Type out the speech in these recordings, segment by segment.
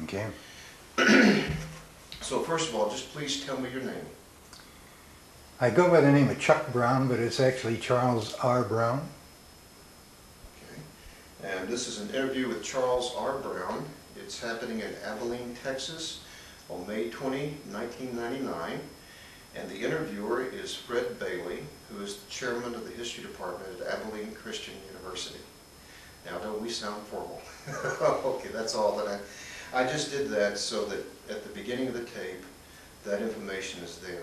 Okay. So first of all, just please tell me your name. I go by the name of Chuck Brown, but it's actually Charles R. Brown. Okay. And this is an interview with Charles R. Brown. It's happening in Abilene, Texas on May 20, 1999. And the interviewer is Fred Bailey, who is the chairman of the history department at Abilene Christian University. Now, don't we sound formal? Okay, that's all that I just did that so that at the beginning of the tape, that information is there.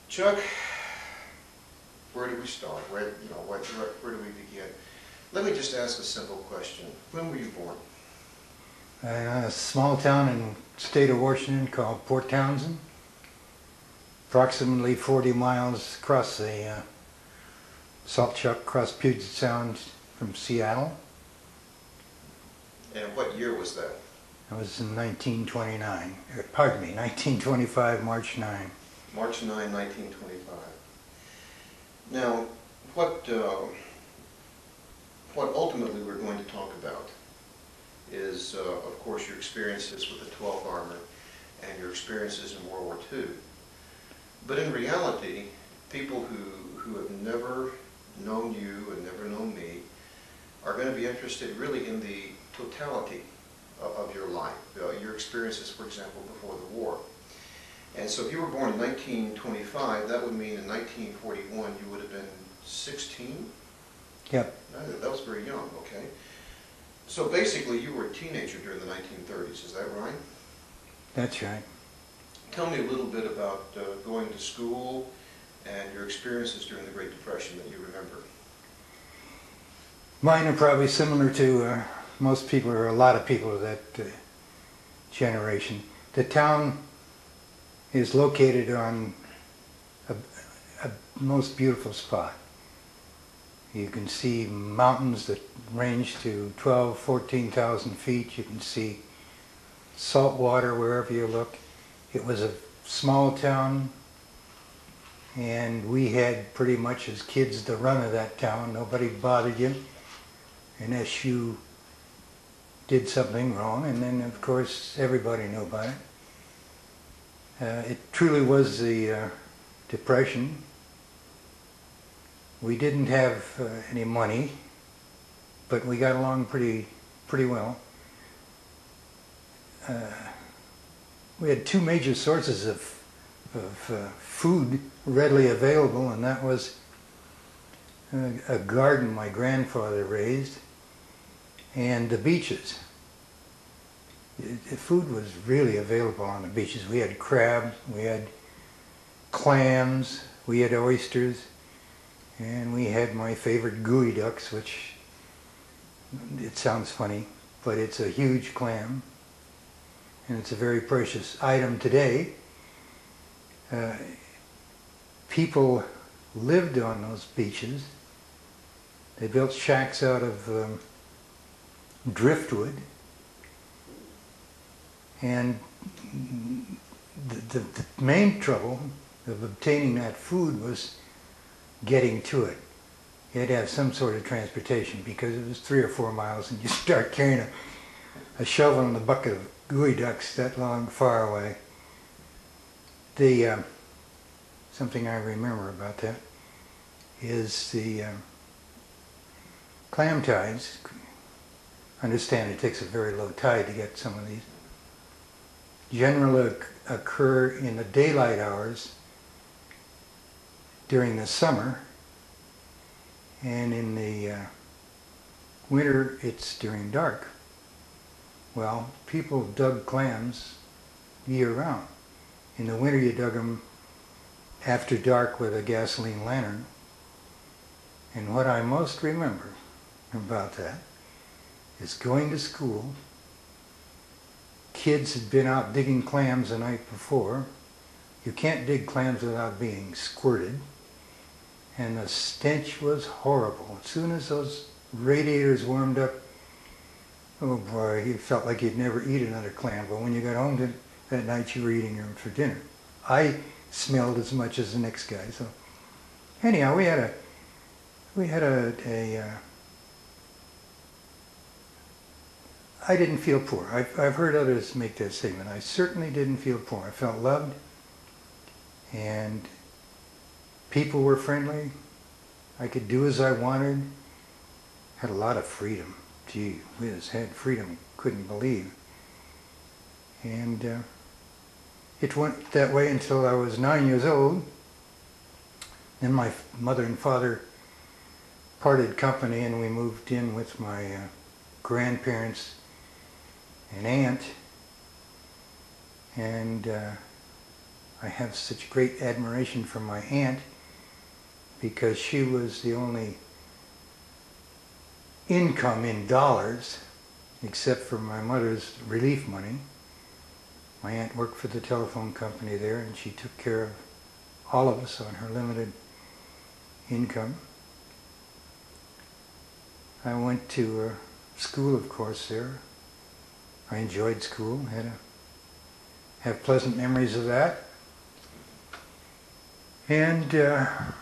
Chuck, where do we start? Where do we begin? Let me just ask a simple question. When were you born? In a small town in the state of Washington called Port Townsend, approximately 40 miles across the Salt Chuck, across Puget Sound from Seattle. And what year was that? That was in 1929, pardon me, 1925, March 9. March 9, 1925. Now, what ultimately we're going to talk about is, of course, your experiences with the 12th Armor and your experiences in World War II. But in reality, people who have never known you and never known me are going to be interested really in the totality of your life, your experiences, for example, before the war. And so if you were born in 1925, that would mean in 1941 you would have been 16? Yep. That was very young, okay. So basically you were a teenager during the 1930s, is that right? That's right. Tell me a little bit about going to school and your experiences during the Great Depression that you remember. Mine are probably similar to most people, or a lot of people of that generation. The town is located on a most beautiful spot. You can see mountains that range to 12,000, 14,000 feet. You can see salt water wherever you look. It was a small town, and we had pretty much as kids the run of that town. Nobody bothered you unless you did something wrong, and then of course everybody knew about it. It truly was the Depression. We didn't have any money, but we got along pretty well. We had two major sources of food readily available, and that was a garden my grandfather raised and the beaches. The food was really available on the beaches. We had crab, we had clams, we had oysters, and we had my favorite gooey ducks, which, it sounds funny, but it's a huge clam, and it's a very precious item today. People lived on those beaches. They built shacks out of driftwood, and the main trouble of obtaining that food was getting to it. You had to have some sort of transportation because it was 3 or 4 miles, and you start carrying a shovel and a bucket of gooey ducks that long far away. Something I remember about that is the clam tides. Understand it takes a very low tide to get some of these. Generally occur in the daylight hours during the summer, and in the winter it's during dark. Well, people dug clams year-round. In the winter you dug them after dark with a gasoline lantern. And what I most remember about that is going to school. Kids had been out digging clams the night before. You can't dig clams without being squirted. And the stench was horrible. As soon as those radiators warmed up, oh boy, you felt like you'd never eat another clam. But when you got home that night, you were eating them for dinner. I smelled as much as the next guy. So anyhow, we had I didn't feel poor. I've heard others make that statement. I certainly didn't feel poor. I felt loved, and people were friendly. I could do as I wanted. Had a lot of freedom. Gee whiz, had freedom. Couldn't believe. And it went that way until I was 9 years old. Then my mother and father parted company, and we moved in with my grandparents and aunt. And I have such great admiration for my aunt because she was the only income in dollars, except for my mother's relief money. My aunt worked for the telephone company there, and she took care of all of us on her limited income. I went to school, of course, there. I enjoyed school, have pleasant memories of that. And a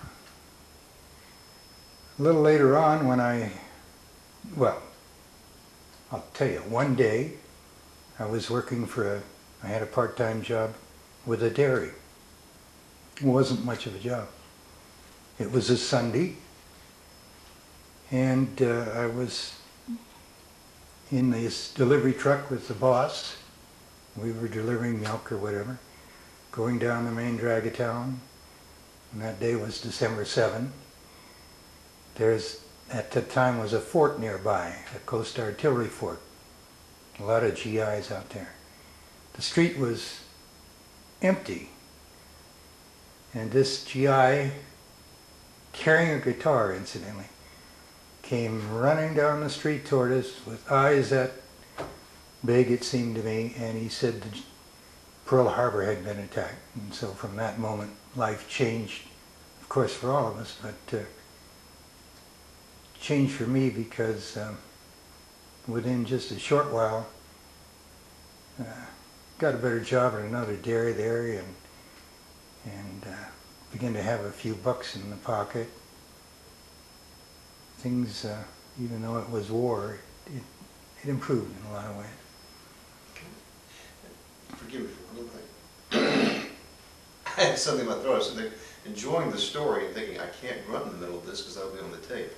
little later on when well, I'll tell you, one day I was working I had a part-time job with a dairy. It wasn't much of a job. It was a Sunday, and I was in this delivery truck with the boss. We were delivering milk or whatever, going down the main drag of town, and that day was December 7. At the time was a fort nearby, a Coast Artillery fort. A lot of GIs out there. The street was empty, and this GI, carrying a guitar incidentally, came running down the street toward us with eyes that big, it seemed to me, and he said that Pearl Harbor had been attacked. And so from that moment, life changed, of course, for all of us, but changed for me because within just a short while, got a better job at another dairy there, and began to have a few bucks in the pocket. Things, even though it was war, it improved in a lot of ways. Forgive me for one thing. I had something in my throat. I was sitting there enjoying the story and thinking, I can't run in the middle of this because that'll be on the tape.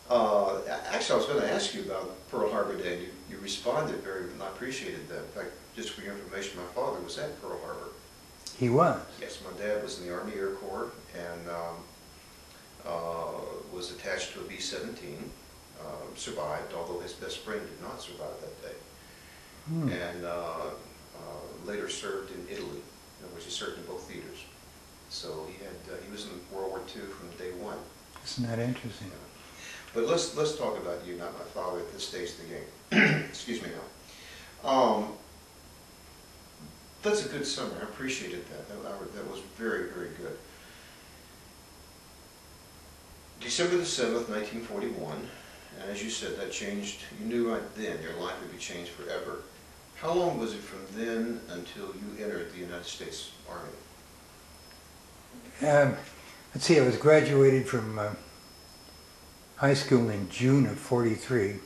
Actually, I was going to ask you about Pearl Harbor Day, and you responded very, and I appreciated that. In fact, just for your information, my father was at Pearl Harbor. He was? Yes, my dad was in the Army Air Corps and was attached to a B-17, survived, although his best friend did not survive that day. And later served in Italy, which he served in both theaters. So he was in World War II from day one. Isn't that interesting? Yeah. But let's talk about you, not my father, at this stage of the game. Excuse me now. That's a good summary. I appreciated that. That was very, very good. December the 7th, 1941, and as you said, that changed. You knew right then your life would be changed forever. How long was it from then until you entered the United States Army? Let's see, I was graduated from high school in June of '43,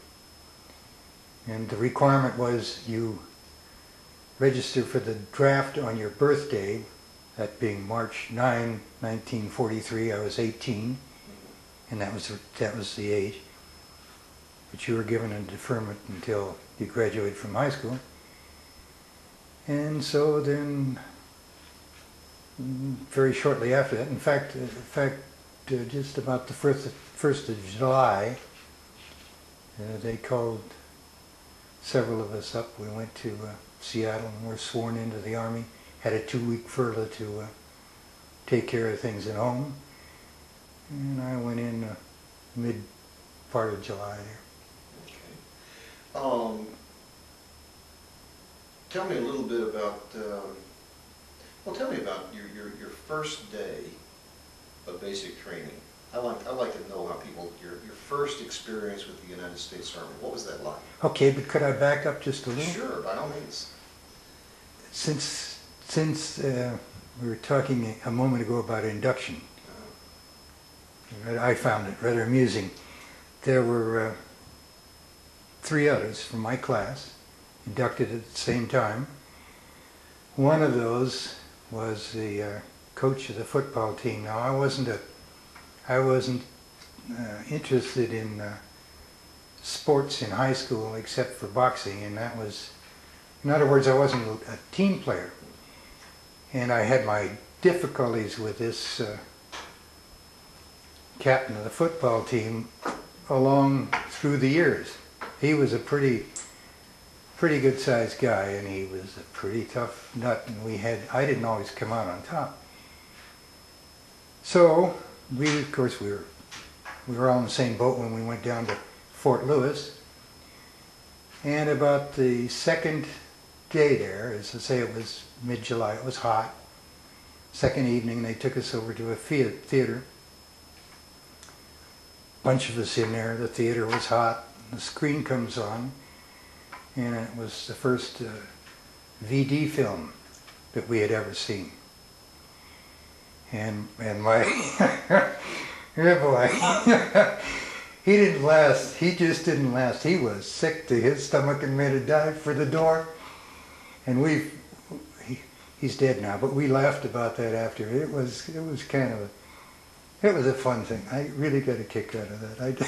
and the requirement was you register for the draft on your birthday, that being March 9, 1943. I was 18, and that was the age. But you were given a deferment until you graduated from high school. And so then, very shortly after that, in fact, just about the 1st of July, they called several of us up. We went to Seattle and were sworn into the Army. Had a 2-week furlough to take care of things at home. And I went in mid part of July there. Okay. Tell me a little bit about, well, tell me about your first day of basic training. I'd like to know how your first experience with the United States Army. What was that like? Okay, but could I back up just a little? Sure, by all means. Since we were talking a moment ago about induction, I found it rather amusing. There were 3 others from my class, inducted at the same time. One of those was the coach of the football team. Now I wasn't interested in sports in high school except for boxing, and that was, in other words, I wasn't a team player. And I had my difficulties with this captain of the football team along through the years. He was a pretty good sized guy, and he was a pretty tough nut, and I didn't always come out on top. So of course we were all in the same boat when we went down to Fort Lewis, and about the second day there, as I say, it was mid-July, it was hot. Second evening they took us over to a theater. Bunch of us in there, the theater was hot, the screen comes on, and it was the first VD film that we had ever seen. And my, yeah boy, he didn't last, he just didn't last. He was sick to his stomach and made a dive for the door. And he's dead now, but we laughed about that after. It was kind of it was a fun thing. I really got a kick out of that. I did.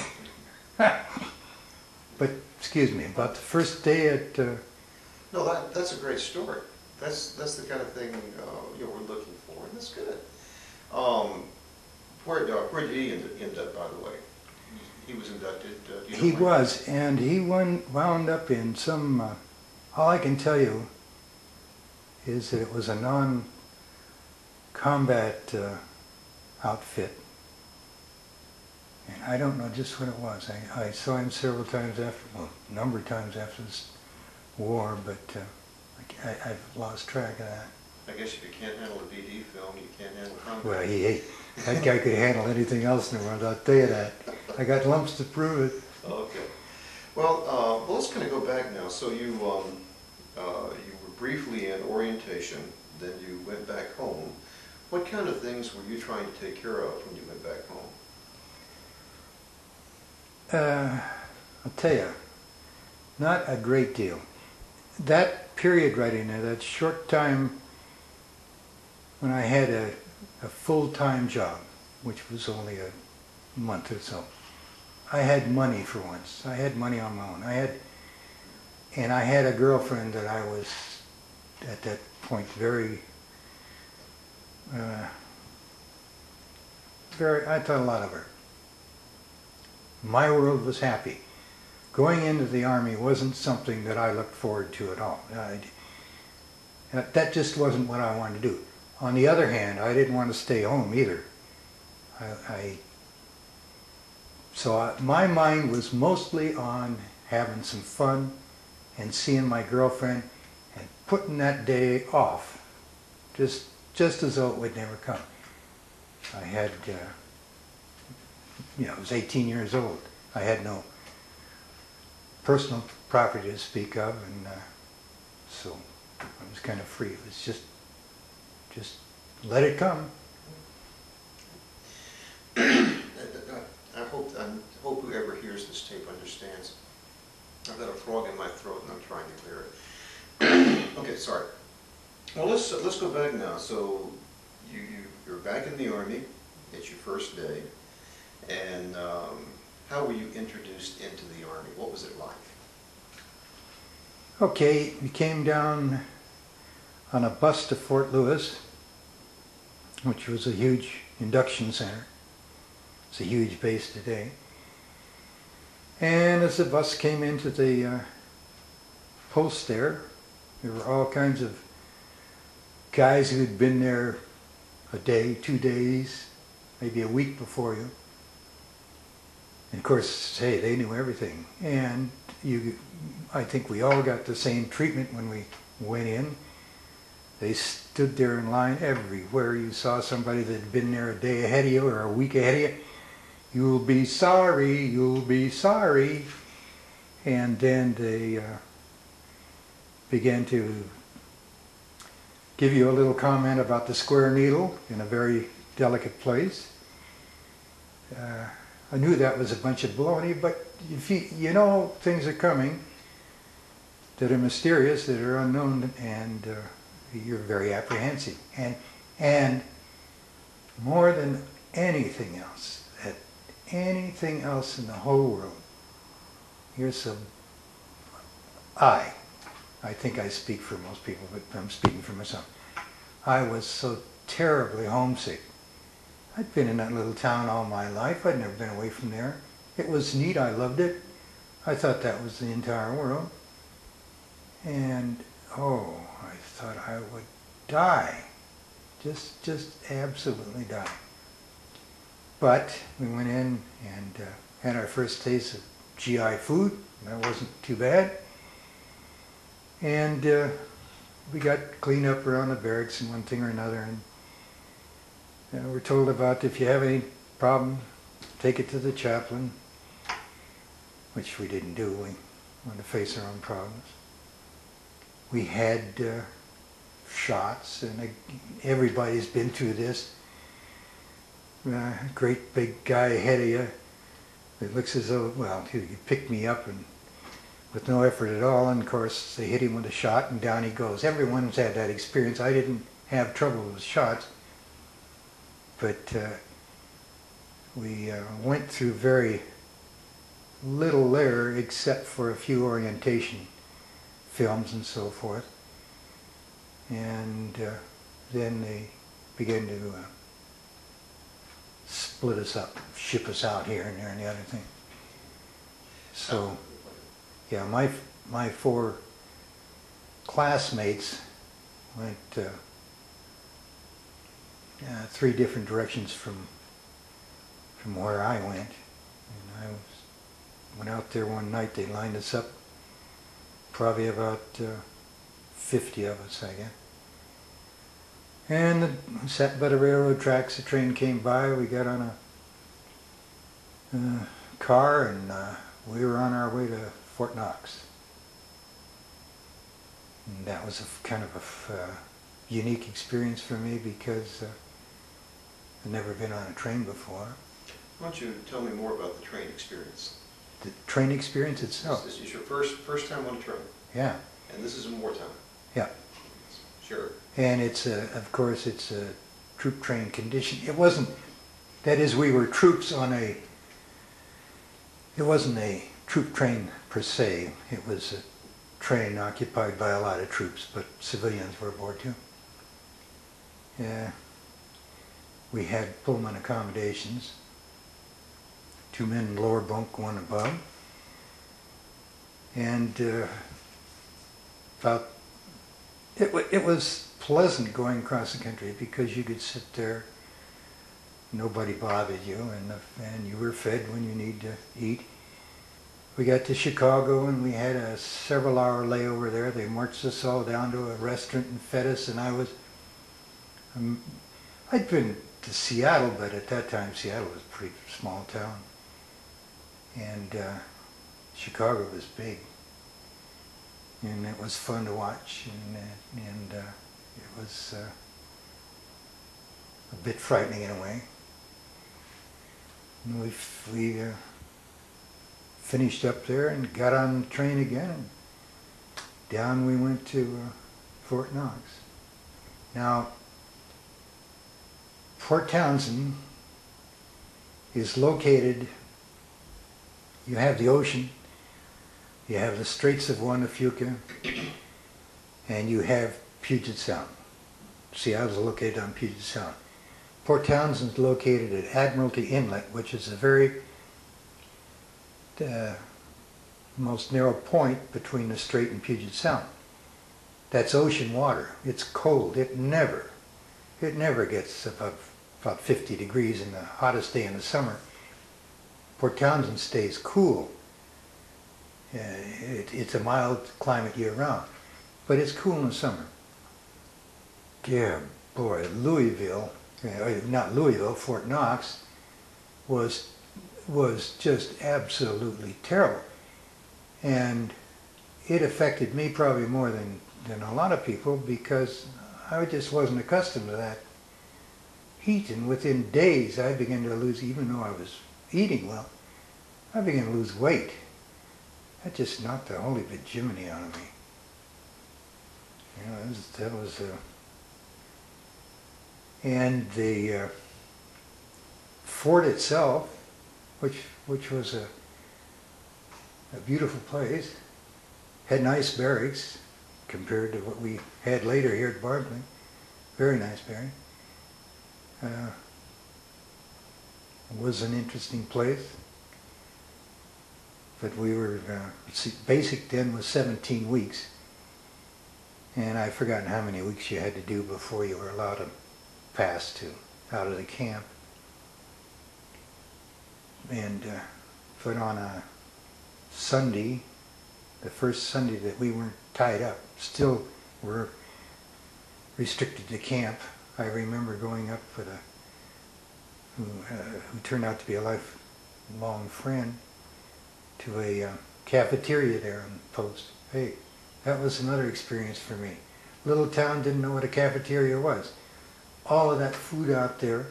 But excuse me, about the first day at. No, that's a great story. That's the kind of thing we're looking for, and that's good. Where did he end up, by the way? He was inducted. He was, and he wound up in some. All I can tell you is that it was a non-combat outfit. And I don't know just what it was. I saw him several times after, well, a number of times after this war, but I've lost track of that. I guess if you can't handle a VD film, you can't handle combat. Well, that guy could handle anything else in the world, I'll tell you that. I got lumps to prove it. Okay. Well, let's kind of go back now. So you were briefly in orientation, then you went back home. What kind of things were you trying to take care of when you went back home? I'll tell you, not a great deal. That period right in there, that short time when I had a full-time job, which was only a month or so, I had money for once. I had money on my own. I had a girlfriend that I was, at that point, very, I thought a lot of her. My world was happy. Going into the Army wasn't something that I looked forward to at all. That just wasn't what I wanted to do. On the other hand, I didn't want to stay home either. So my mind was mostly on having some fun and seeing my girlfriend and putting that day off, just as though it would never come. I had, I was 18 years old. I had no personal property to speak of, and so I was kind of free. It was just let it come. I hope whoever hears this tape understands. I've got a frog in my throat and I'm trying to clear it. Okay, sorry. Well, let's go back now. So you're back in the Army. It's your first day, and how were you introduced into the Army? What was it like? Okay, we came down on a bus to Fort Lewis, which was a huge induction center. It's a huge base today. And as the bus came into the post there were all kinds of guys who had been there a day, 2 days, maybe a week before you. And of course, hey, they knew everything. And I think we all got the same treatment when we went in. They stood there in line everywhere. You saw somebody that had been there a day ahead of you or a week ahead of you. You'll be sorry, you'll be sorry. And then they began to give you a little comment about the square needle in a very delicate place. I knew that was a bunch of baloney, but if you know things are coming that are mysterious, that are unknown, and you're very apprehensive. And more than anything else, anything else in the whole world, I think I speak for most people, but I'm speaking for myself. I was so terribly homesick. I'd been in that little town all my life. I'd never been away from there. It was neat. I loved it. I thought that was the entire world. And, oh, I thought I would die. Just absolutely die. But we went in and had our first taste of GI food. That wasn't too bad. And we got cleaned up around the barracks and one thing or another. And we're told about if you have any problem, take it to the chaplain, which we didn't do. We wanted to face our own problems. We had shots, and everybody's been through this. Great big guy ahead of you that looks as though, well, he picked me up and with no effort at all, and of course they hit him with a shot and down he goes. Everyone's had that experience. I didn't have trouble with shots, but we went through very little there except for a few orientation films and so forth. And then they began to split us up, ship us out here and there and the other thing. So, yeah, my 4 classmates went 3 different directions from where I went. And I went out there one night. They lined us up, probably about 50 of us, I guess. And sat by the railroad tracks. The train came by. We got on a car, and we were on our way to Fort Knox. And that was a kind of a unique experience for me because I'd never been on a train before. Why don't you tell me more about the train experience? The train experience itself. This is your first time on a train. Yeah. And this is in wartime. Yeah. Sure. And it's of course it's a troop train condition. It wasn't, that is, we were troops on it wasn't a troop train per se. It was a train occupied by a lot of troops, but civilians were aboard too. Yeah. We had Pullman accommodations. 2 men in the lower bunk, 1 above. And it was pleasant going across the country because you could sit there, nobody bothered you, and you were fed when you need to eat. We got to Chicago and we had a several-hour layover there. They marched us all down to a restaurant and fed us, and I'd been to Seattle, but at that time Seattle was a pretty small town. And Chicago was big. And it was fun to watch, and it was a bit frightening in a way. And we finished up there and got on the train again, and down we went to Fort Knox. Now, Fort Townsend is located, you have the ocean, you have the Straits of Juan de Fuca, and you have Puget Sound. Seattle's located on Puget Sound. Port Townsend's located at Admiralty Inlet, which is a very most narrow point between the Strait and Puget Sound. That's ocean water. It's cold. It never gets above about 50 degrees in the hottest day in the summer. Port Townsend stays cool. It's a mild climate year-round, but it's cool in the summer. Yeah, boy, Louisville, not Louisville, Fort Knox was just absolutely terrible, and it affected me probably more than a lot of people because I just wasn't accustomed to that heat, and within days I began to lose, even though I was eating well, I began to lose weight. That just knocked the holy bejiminy out of me. You know, that was and the fort itself, which was a beautiful place, had nice barracks compared to what we had later here at Barclay. Very nice barrack. Was an interesting place. But we were, basic then was 17 weeks. And I've forgotten how many weeks you had to do before you were allowed to pass out of the camp. And but on a Sunday, the first Sunday that we weren't tied up, still were restricted to camp. I remember going up with who turned out to be a lifelong friend, to a cafeteria there on the post. Hey, that was another experience for me. Little town, didn't know what a cafeteria was. All of that food out there,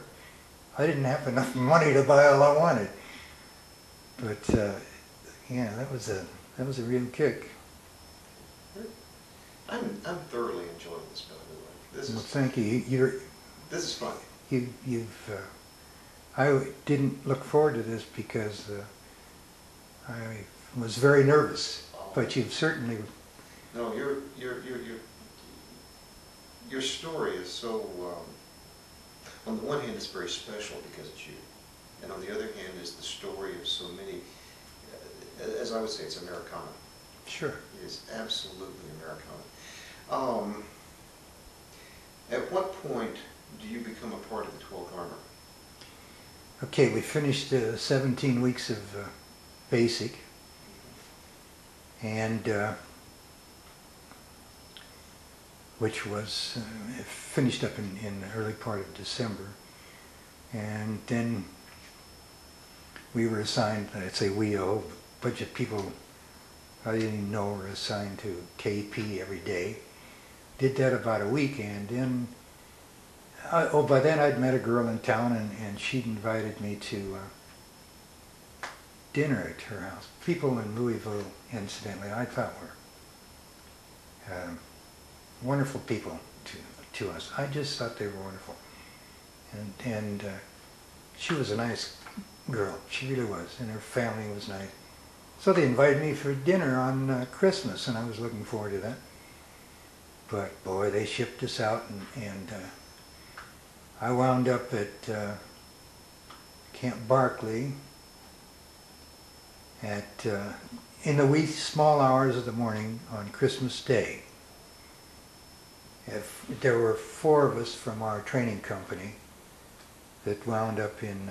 I didn't have enough money to buy all I wanted. But yeah, that was a real kick. I'm thoroughly enjoying this, by the way. This Well, is thank you. this is fun. I didn't look forward to this because I was very nervous. But you've certainly. No, your story is so. On the one hand, it's very special because it's you, and on the other hand, is the story of so many. As I would say, it's Americana. Sure. It is absolutely Americana. At what point do you become a part of the 12th Armor? Okay, we finished 17 weeks of basic, and which was finished up in the early part of December, and then we were assigned, I'd say we, a whole bunch of people I didn't even know were assigned to KP every day. Did that about a week, and then by then I'd met a girl in town, and she'd invited me to dinner at her house. People in Louisville, incidentally, I thought were wonderful people to us. I just thought they were wonderful. And she was a nice girl. She really was, and her family was nice. So they invited me for dinner on Christmas, and I was looking forward to that. But boy, they shipped us out, and I wound up at Camp Barclay in the wee small hours of the morning on Christmas Day. There were 4 of us from our training company that wound up in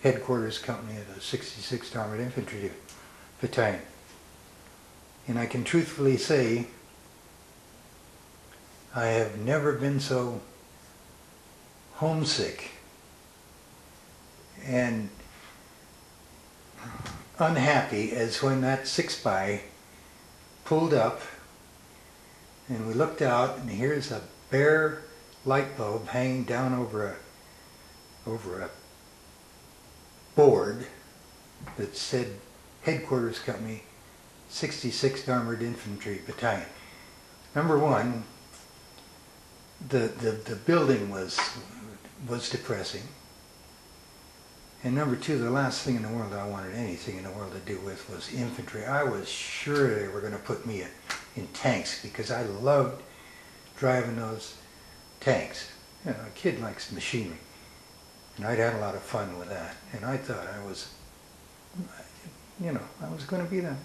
headquarters company of the 66th Armored Infantry Battalion. And I can truthfully say I have never been so homesick and unhappy as when that 6x pulled up and we looked out, and here's a bare light bulb hanging down over a board that said Headquarters Company, 66th Armored Infantry Battalion. Number one, the building was depressing. And number two, the last thing in the world I wanted anything in the world to do with was infantry. I was sure they were going to put me in tanks because I loved driving those tanks. You know, a kid likes machinery. And I'd had a lot of fun with that. And I thought I was going to be that.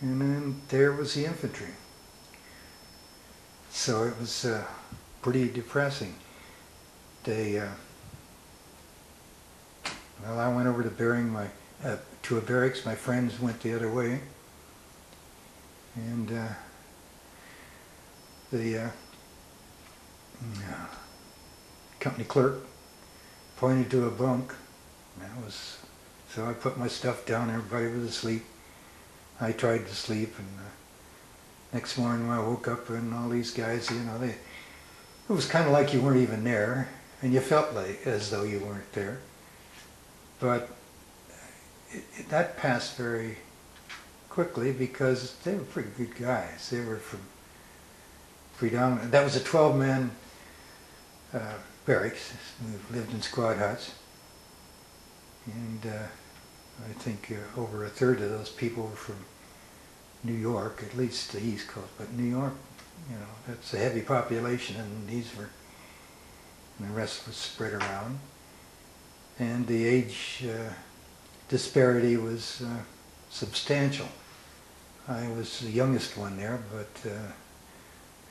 And then there was the infantry. So it was pretty depressing. Well, I went over to a barracks. My friends went the other way. And the company clerk pointed to a bunk. So I put my stuff down. Everybody was asleep. I tried to sleep, and next morning when I woke up, and all these guys, it was kind of like you weren't even there, and you felt like as though you weren't there. But that passed very quickly because they were pretty good guys. They were from predominant. That was a 12-man barracks. We lived in squad huts, and I think over a third of those people were from New York, at least the East Coast. But New York, you know, that's a heavy population, and and the rest was spread around. And the age disparity was substantial. I was the youngest one there, but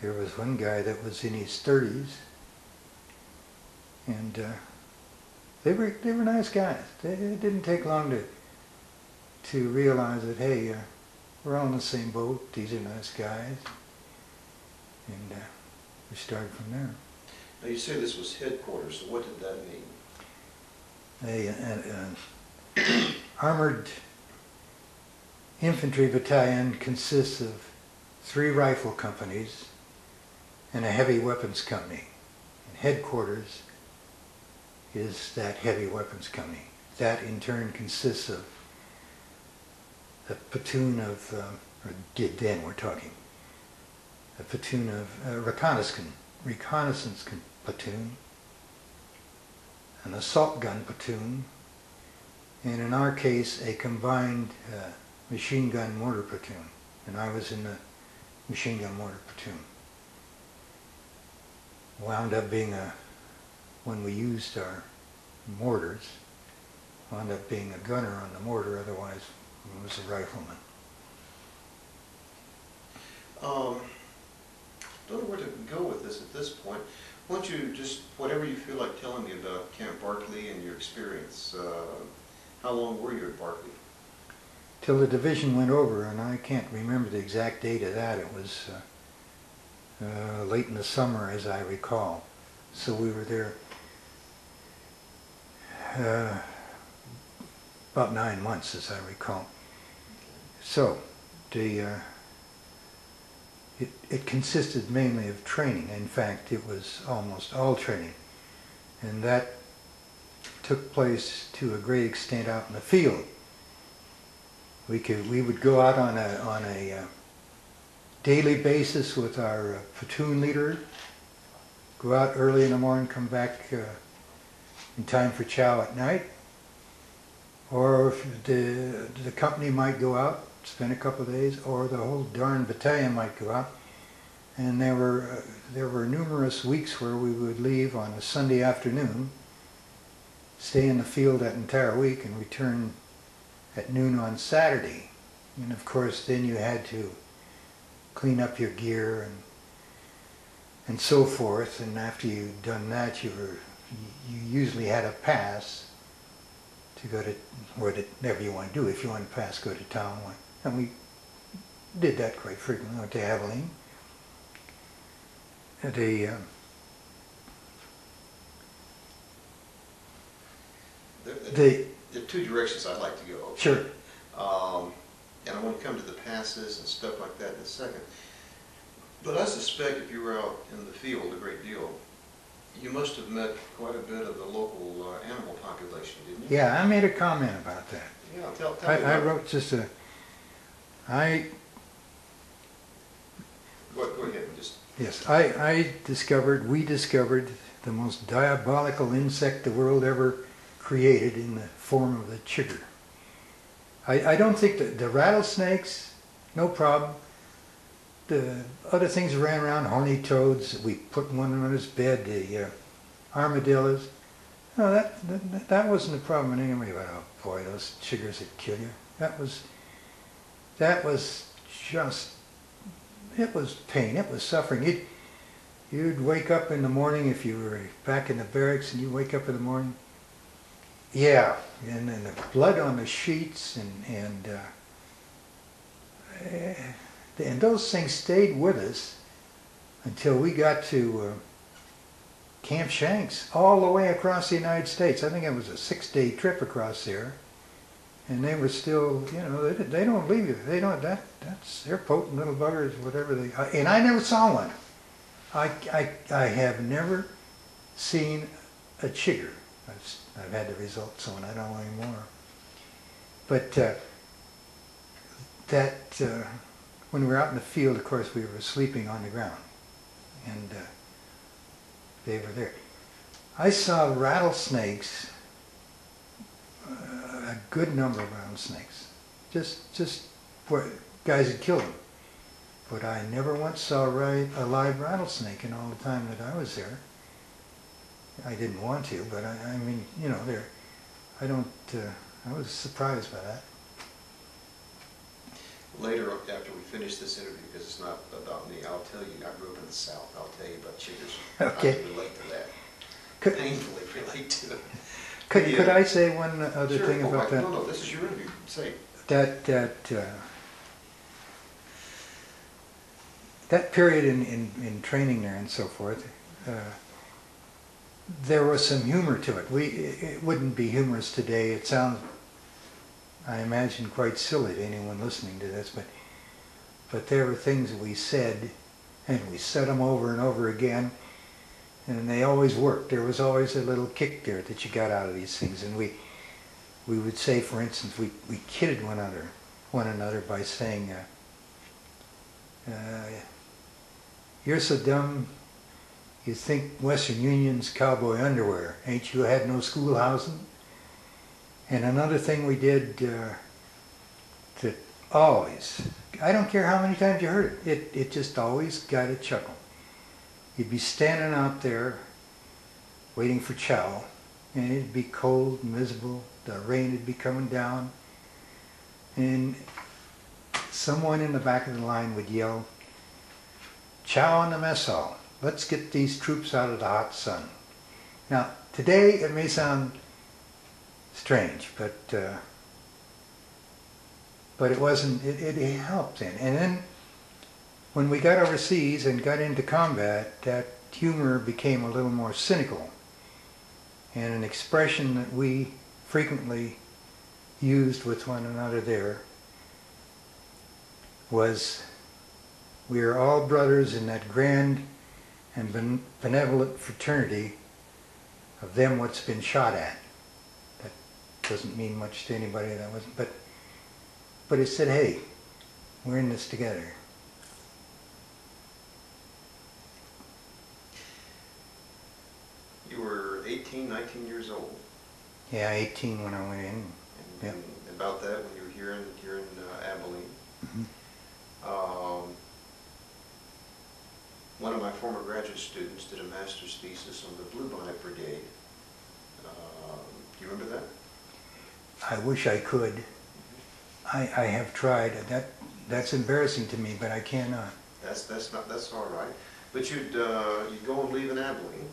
there was one guy that was in his 30s, and they were nice guys. It didn't take long to realize that, hey, we're all in the same boat. These are nice guys, and we started from there. Now you say this was headquarters, so what did that mean? An armored infantry battalion consists of 3 rifle companies and a heavy weapons company. And headquarters is that heavy weapons company. That in turn consists of a platoon of, or did then we're talking, a platoon of reconnaissance platoon, an assault gun platoon, and in our case a combined machine gun mortar platoon. And I was in the machine gun mortar platoon. Wound up being when we used our mortars, wound up being a gunner on the mortar, otherwise I was a rifleman. Don't know where to go with this at this point. Why don't you just, whatever you feel like telling me about Camp Barkley and your experience. How long were you at Barkley? Till the division went over, and I can't remember the exact date of that. It was late in the summer, as I recall. So we were there about 9 months, as I recall. So it consisted mainly of training. In fact, it was almost all training, and that took place to a great extent out in the field. We would go out on a daily basis with our platoon leader, go out early in the morning, come back in time for chow at night, or if the company might go out, spend a couple of days, or the whole darn battalion might go out. And there were numerous weeks where we would leave on a Sunday afternoon, stay in the field that entire week, and return at noon on Saturday. And of course then you had to clean up your gear and so forth, and after you'd done that you usually had a pass to go to whatever you want to do. If you wanted to pass, go to town. And we did that quite frequently. Went to Abilene. At a There are 2 directions I'd like to go. Okay? Sure. And I want to come to the passes and stuff like that in a second. But I suspect if you were out in the field a great deal, you must have met quite a bit of the local animal population, didn't you? Yeah, I made a comment about that. Yeah, tell me about I wrote just a... Go ahead. Yes, we discovered the most diabolical insect the world ever created in the form of the chigger. I don't think that the rattlesnakes, no problem. The other things that ran around, horny toads, we put one on his bed, the armadillos. No, that wasn't a problem anyway. But oh boy, those chiggers that kill you. That was just, it was pain, it was suffering. You'd wake up in the morning, if you were back in the barracks, and you wake up in the morning, yeah, and then the blood on the sheets, and those things stayed with us until we got to Camp Shanks, all the way across the United States. I think it was a 6-day trip across there. And they were still, you know, they don't leave you. They don't, they're potent little buggers, whatever they, and I never saw one. I have never seen a chigger. I've had the results on, I don't know anymore. But when we were out in the field, of course, we were sleeping on the ground, and they were there. I saw rattlesnakes, a good number of rattlesnakes, just where guys had killed them. But I never once saw a live rattlesnake in all the time that I was there. I didn't want to, but I mean, you know, I was surprised by that. Later, after we finish this interview, because it's not about me, I'll tell you, I grew up in the South, I'll tell you about chiggers. Okay. I can relate to that. Painfully relate to it. Could I say one other Sure. thing about that? No, this is your interview. Say. That period in training there and so forth, there was some humor to it. It wouldn't be humorous today. It sounds, I imagine, quite silly to anyone listening to this, but there were things that we said, and we said them over and over again, and they always worked. There was always a little kick there that you got out of these things, and we would say, for instance, we kidded one another by saying, "You're so dumb, you think Western Union's cowboy underwear. Ain't you had no schoolhousing?" And another thing we did that always, I don't care how many times you heard it, it just always got a chuckle. You'd be standing out there waiting for chow, and it'd be cold and miserable, the rain would be coming down, and someone in the back of the line would yell, "Chow in the mess hall. Let's get these troops out of the hot sun." Now, today it may sound strange, but it wasn't. It helped then. And then, when we got overseas and got into combat, that humor became a little more cynical, and an expression that we frequently used with one another there was, "We are all brothers in that grand and benevolent fraternity of them what's been shot at." That doesn't mean much to anybody. That wasn't, but it said, "Hey, we're in this together." You were 18, 19 years old. Yeah, 18 when I went in. And about that, when you were here in Abilene. Mm-hmm. One of my former graduate students did a master's thesis on the Bluebonnet Brigade. Do you remember that? I wish I could. I have tried. That's embarrassing to me, but I cannot. That's all right. But you'd go and leave in Abilene.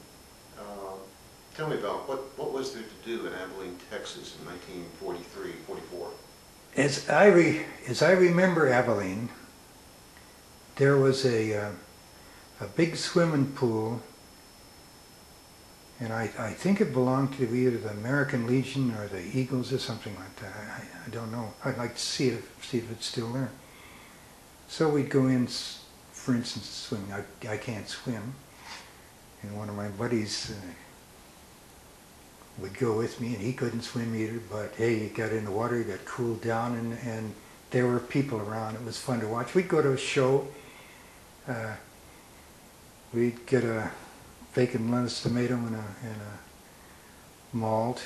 Tell me about what was there to do in Abilene, Texas in 1943, 44? As I remember Abilene, there was a big swimming pool, and I think it belonged to either the American Legion or the Eagles or something like that. I don't know. I'd like to see if it's still there. So we'd go in, for instance, swimming. I can't swim, and one of my buddies would go with me, and he couldn't swim either, but hey, you got in the water, you got cooled down, and there were people around. It was fun to watch. We'd go to a show. We'd get a bacon, lettuce, tomato, and a malt.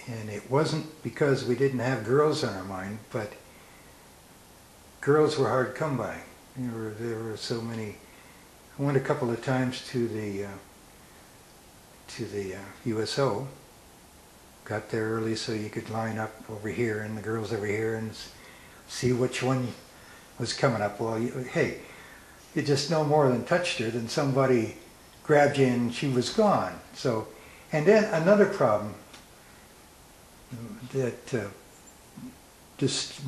And it wasn't because we didn't have girls on our mind, but girls were hard to come by. There were so many. I went a couple of times to the USO. Got there early so you could line up over here and the girls over here and see which one was coming up. Well, hey, you just no more than touched her than somebody grabbed you and she was gone. So, and then another problem that just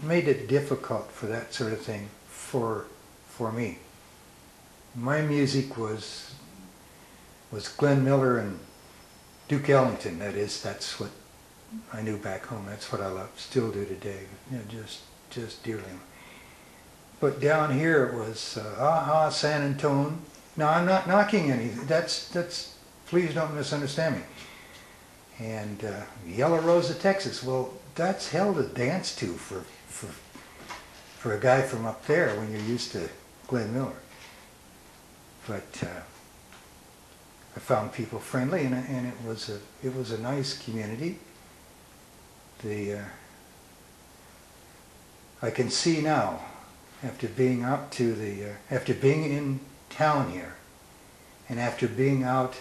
made it difficult for that sort of thing for me. My music was Glenn Miller and Duke Ellington. That's what I knew back home. That's what I love, still do today. You know, just dearly. But down here it was Aha, San Antone. Now I'm not knocking anything. That's please don't misunderstand me. And Yellow Rose of Texas, well, that's hell to dance to for a guy from up there when you're used to Glenn Miller. But I found people friendly, and it was a nice community. I can see now, after being after being in town here, and after being out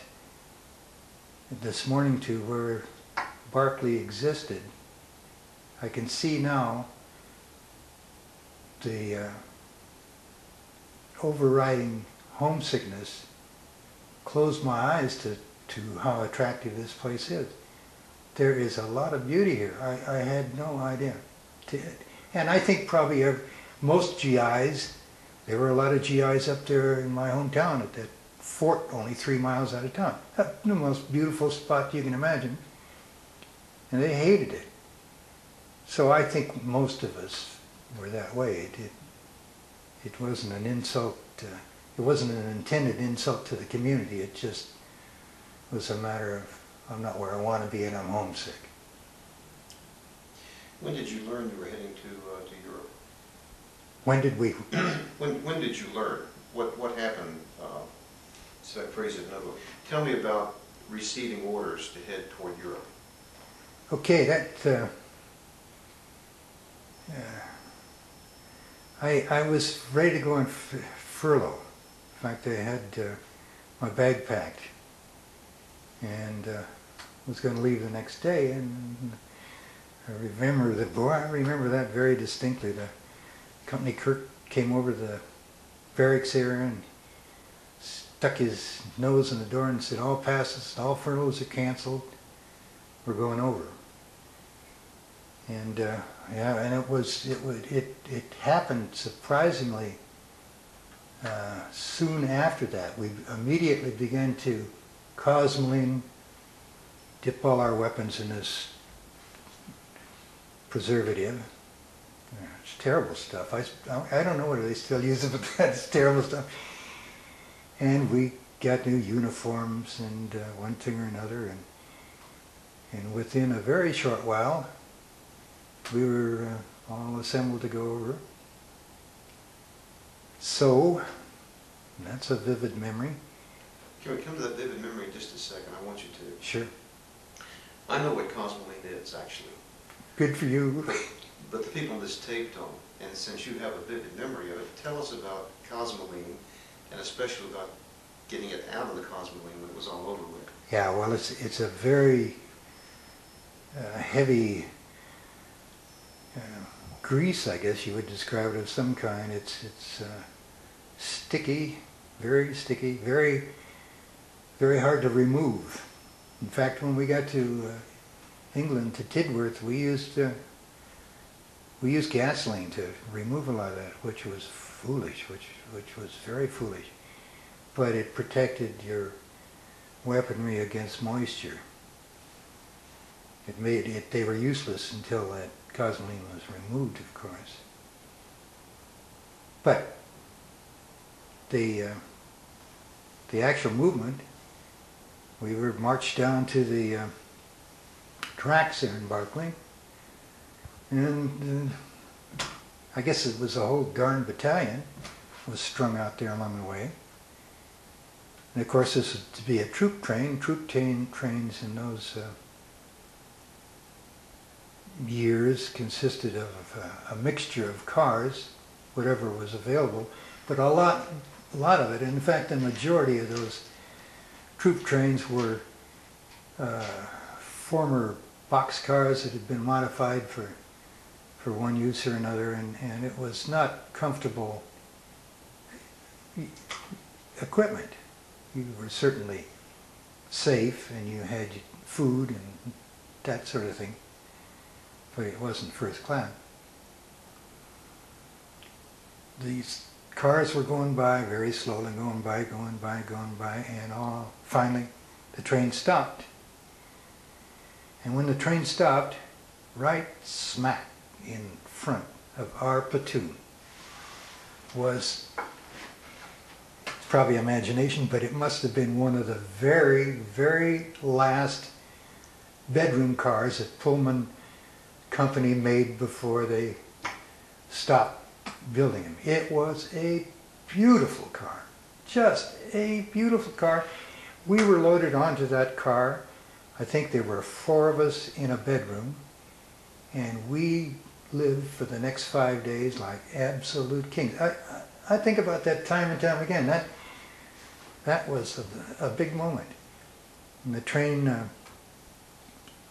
this morning to where Barclay existed, I can see now the overriding homesickness closed my eyes to how attractive this place is. There is a lot of beauty here. I had no idea. And I think probably most GIs, there were a lot of GIs up there in my hometown at that fort only 3 miles out of town. The most beautiful spot you can imagine. And they hated it. So I think most of us were that way. It wasn't an insult. It wasn't an intended insult to the community. It just was a matter of, I'm not where I want to be and I'm homesick. When did you learn you were heading to Europe? When did we? When did you learn? What happened? So I phrase it another way. Tell me about receiving orders to head toward Europe. Okay, I was ready to go on furlough. In fact, I had my bag packed and was going to leave the next day. And I remember that very distinctly. The company clerk came over to the barracks area and stuck his nose in the door and said, "All passes, all furloughs are canceled. We're going over." And yeah, and it happened surprisingly soon after that. We immediately began to cosmoline, dip all our weapons in this preservative. It's terrible stuff. I don't know whether they still use it, but that's terrible stuff. And we got new uniforms and one thing or another, and within a very short while, we were all assembled to go over. So, that's a vivid memory. Can we come to that vivid memory in just a second? I want you to. Sure. I know what cosmoline is, actually. Good for you. But the people in this tape don't. And since you have a vivid memory of it, tell us about cosmoline, and especially about getting it out of the cosmoline when it was all over with. Yeah, well, it's a very heavy grease, I guess you would describe it, of some kind. It's sticky, very, very hard to remove. In fact, when we got to England, to Tidworth, we used gasoline to remove a lot of that, which was foolish, which was very foolish. But it protected your weaponry against moisture. They were useless until that cosmoline was removed, of course. But the actual movement, we were marched down to the tracks there in Barclay, and I guess it was a whole darn battalion was strung out there along the way. And of course, this was to be a troop train. Trains in those years consisted of a mixture of cars, whatever was available, but a lot of it, in fact the majority of those troop trains were former box cars that had been modified for one use or another, and it was not comfortable equipment. You were certainly safe and you had food and that sort of thing, but it wasn't first class. These cars were going by very slowly, going by, and finally the train stopped. And when the train stopped, right smack in front of our platoon was, it's probably imagination, but it must have been one of the very, very last bedroom cars that Pullman Company made before they stopped building them. It was a beautiful car, just a beautiful car. We were loaded onto that car. I think there were 4 of us in a bedroom, and we lived for the next 5 days like absolute kings. I think about that time and time again. That was a big moment. And the train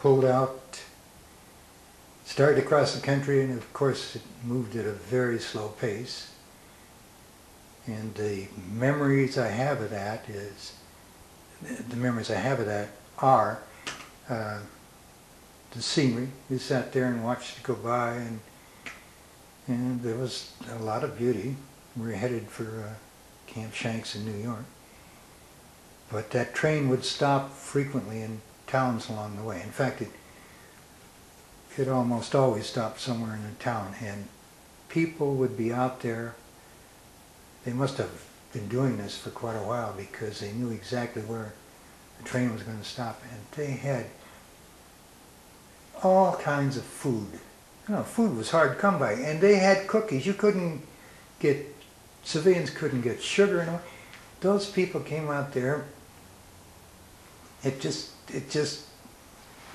pulled out, started to cross the country, and of course it moved at a very slow pace. And the memories I have of that are the scenery. We sat there and watched it go by, and there was a lot of beauty. We were headed for Camp Shanks in New York. But that train would stop frequently in towns along the way. In fact, it almost always stopped somewhere in a town, and people would be out there. They must have been doing this for quite a while because they knew exactly where the train was going to stop, and they had all kinds of food. You know, food was hard to come by, and they had cookies. Civilians couldn't get sugar and all. Those people came out there. It just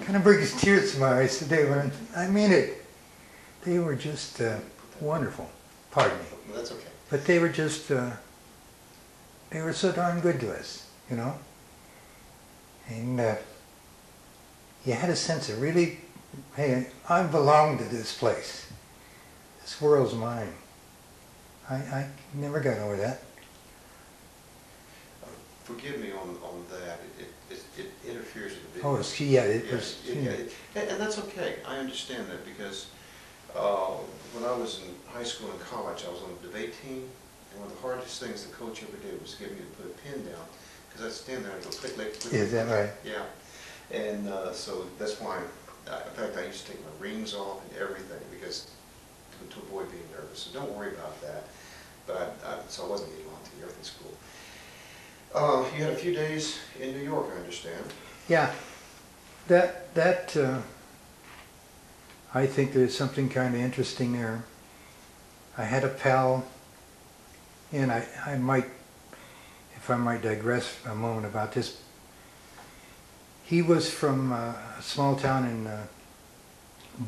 kind of brings tears to my eyes today. I mean it. They were just wonderful. Pardon me. Well, that's okay. But they were just, they were so darn good to us, you know. And you had a sense of really, hey, I belong to this place. This world's mine. I never got over that. Forgive me on that. It interferes with the video. Oh, yeah, it was. And that's okay. I understand that because when I was in high school and college, I was on the debate team, and one of the hardest things the coach ever did was get me to put a pin down, because I'd stand there and go click, click, click. Is that right? Yeah. And so that's why, in fact, I used to take my rings off and everything because to avoid being nervous. So don't worry about that. But so I wasn't getting on to the earthing school. You had a few days in New York, I understand. Yeah, I think there's something kind of interesting there. I had a pal, and I might, if I might digress a moment about this. He was from a small town in,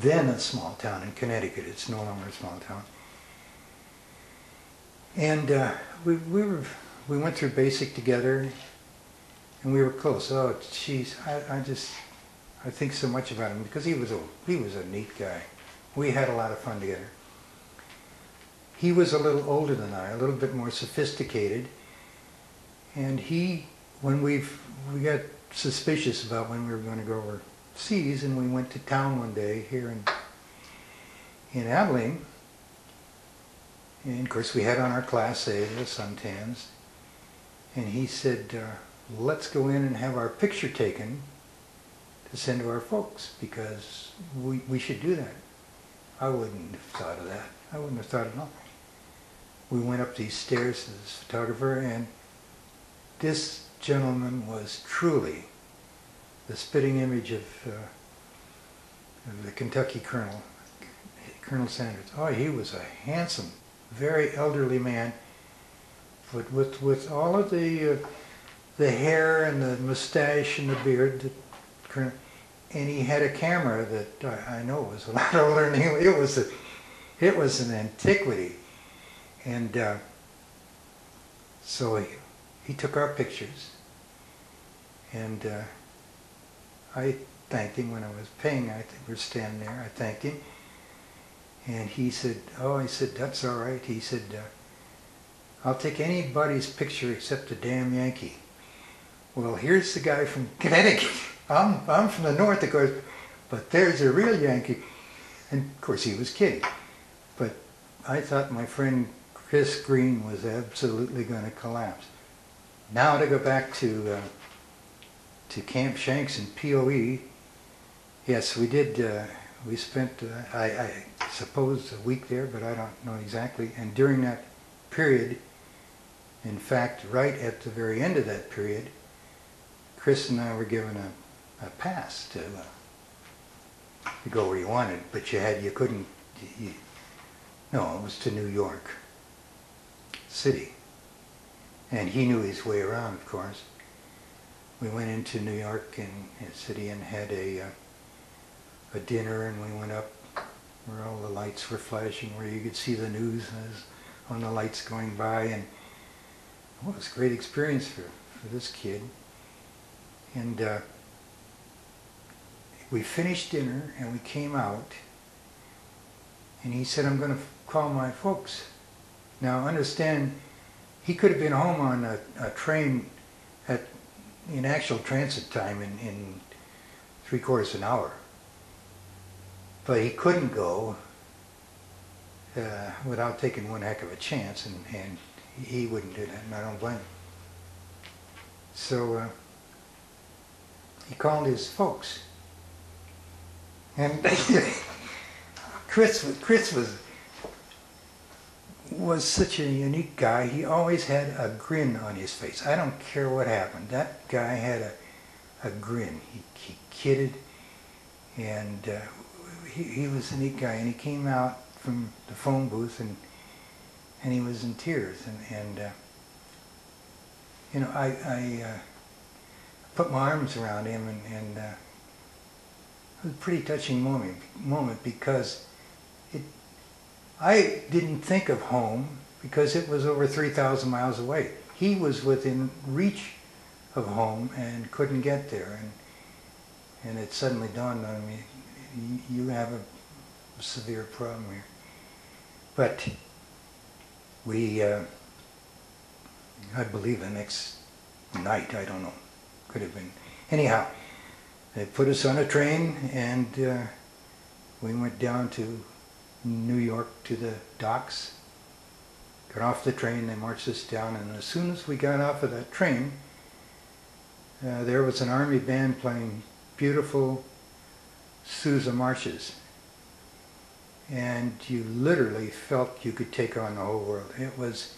then a small town in Connecticut. It's no longer a small town. And we went through basic together, and we were close. Oh, geez, I think so much about him because he was a neat guy. We had a lot of fun together. He was a little older than I, a little bit more sophisticated, and when we got suspicious about when we were going to go overseas, and we went to town one day here in Abilene, and of course we had on our Class A, the suntans, and he said, let's go in and have our picture taken to send to our folks, because we should do that. I wouldn't have thought of that. I wouldn't have thought of nothing. We went up these stairs to this photographer, and this gentleman was truly the spitting image of the Kentucky Colonel, Colonel Sanders. Oh, he was a handsome, very elderly man, but with all of the hair and the mustache and the beard, and he had a camera that I know was a lot older than he. It was an antiquity, and so he took our pictures, and I thanked him when I was paying. I think we were standing there. I thanked him, and he said, "Oh," he said, "that's all right." He said, "I'll take anybody's picture except a damn Yankee." Well, here's the guy from Connecticut. I'm from the north, of course, but there's a real Yankee. And of course he was kidding. But I thought my friend Chris Green was absolutely going to collapse. Now to go back to Camp Shanks and POE, yes, we did. We spent, I suppose, a week there, but I don't know exactly. And during that period, in fact, right at the very end of that period, Chris and I were given a pass to to go where you wanted, but you couldn't, no, it was to New York City. And he knew his way around, of course. We went into New York City and had a dinner, and we went up where all the lights were flashing, where you could see the news on the lights going by, and well, it was a great experience for this kid. And we finished dinner and we came out, and he said, I'm going to call my folks. Now understand, he could have been home on a train in actual transit time in 3/4 an hour. But he couldn't go without taking one heck of a chance, and he wouldn't do that, and I don't blame him. So he called his folks. And Chris was such a unique guy. He always had a grin on his face. I don't care what happened. That guy had a grin. He kidded, and he was a neat guy. And he came out from the phone booth, and he was in tears. And you know, I put my arms around him, and it was a pretty touching moment because I didn't think of home because it was over 3,000 miles away. He was within reach of home and couldn't get there, and it suddenly dawned on me, you have a severe problem here. But we, I believe the next night, I don't know, could have been, anyhow, they put us on a train, and we went down to New York to the docks, got off the train, they marched us down, and as soon as we got off of that train, there was an army band playing beautiful Sousa marches, and you literally felt you could take on the whole world. It was,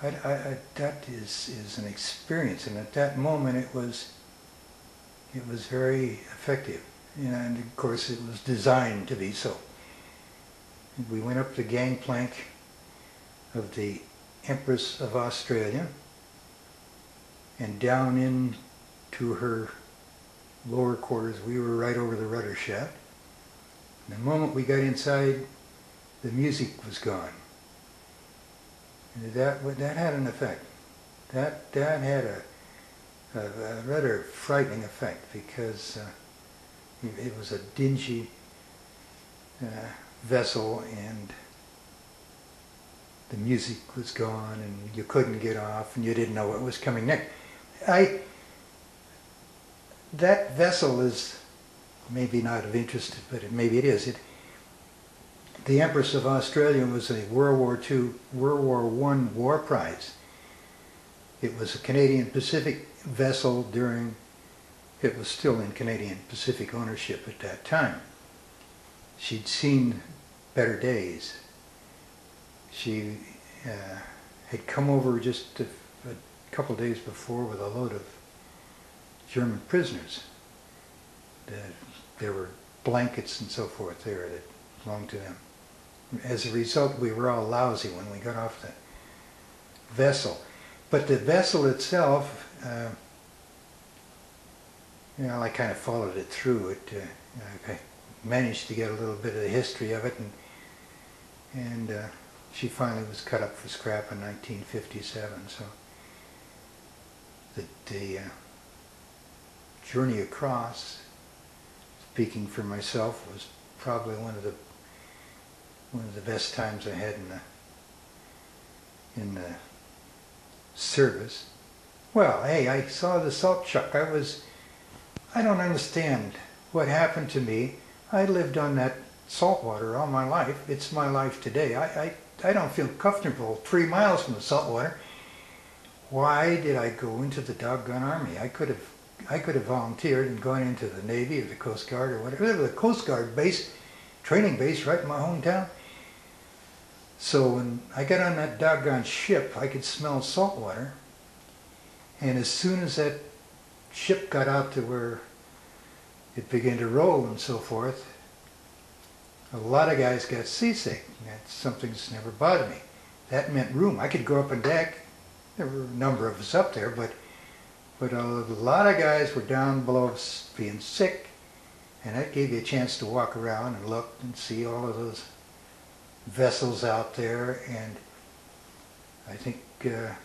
that is an experience, and at that moment it was very effective, and of course it was designed to be so. We went up the gangplank of the Empress of Australia and down into her lower quarters. We were right over the rudder shaft. And the moment we got inside, the music was gone. And that had an effect. That had a rather frightening effect, because it was a dingy vessel, and the music was gone, and you couldn't get off, and you didn't know what was coming next. That vessel is maybe not of interest, but maybe it is. The Empress of Australia was a World War II, World War I war prize. It was a Canadian Pacific vessel it was still in Canadian Pacific ownership at that time. She'd seen better days. She had come over just a couple days before with a load of German prisoners. There were blankets and so forth there that belonged to them. As a result, we were all lousy when we got off the vessel. But the vessel itself, I kind of followed it through. I managed to get a little bit of the history of it, and she finally was cut up for scrap in 1957. So the journey across, speaking for myself, was probably one of the best times I had in the service. Well, hey, I saw the salt chuck. I don't understand what happened to me. I lived on that salt water all my life. It's my life today. I don't feel comfortable 3 miles from the salt water. Why did I go into the doggone Army? I could have volunteered and gone into the Navy or the Coast Guard or whatever. The Coast Guard base, training base right in my hometown. So when I got on that doggone ship, I could smell salt water. And as soon as that ship got out to where it began to roll and so forth, a lot of guys got seasick. That's something that's never bothered me. That meant room. I could go up on deck. There were a number of us up there, but a lot of guys were down below being sick, and that gave you a chance to walk around and look and see all of those vessels out there. And I think in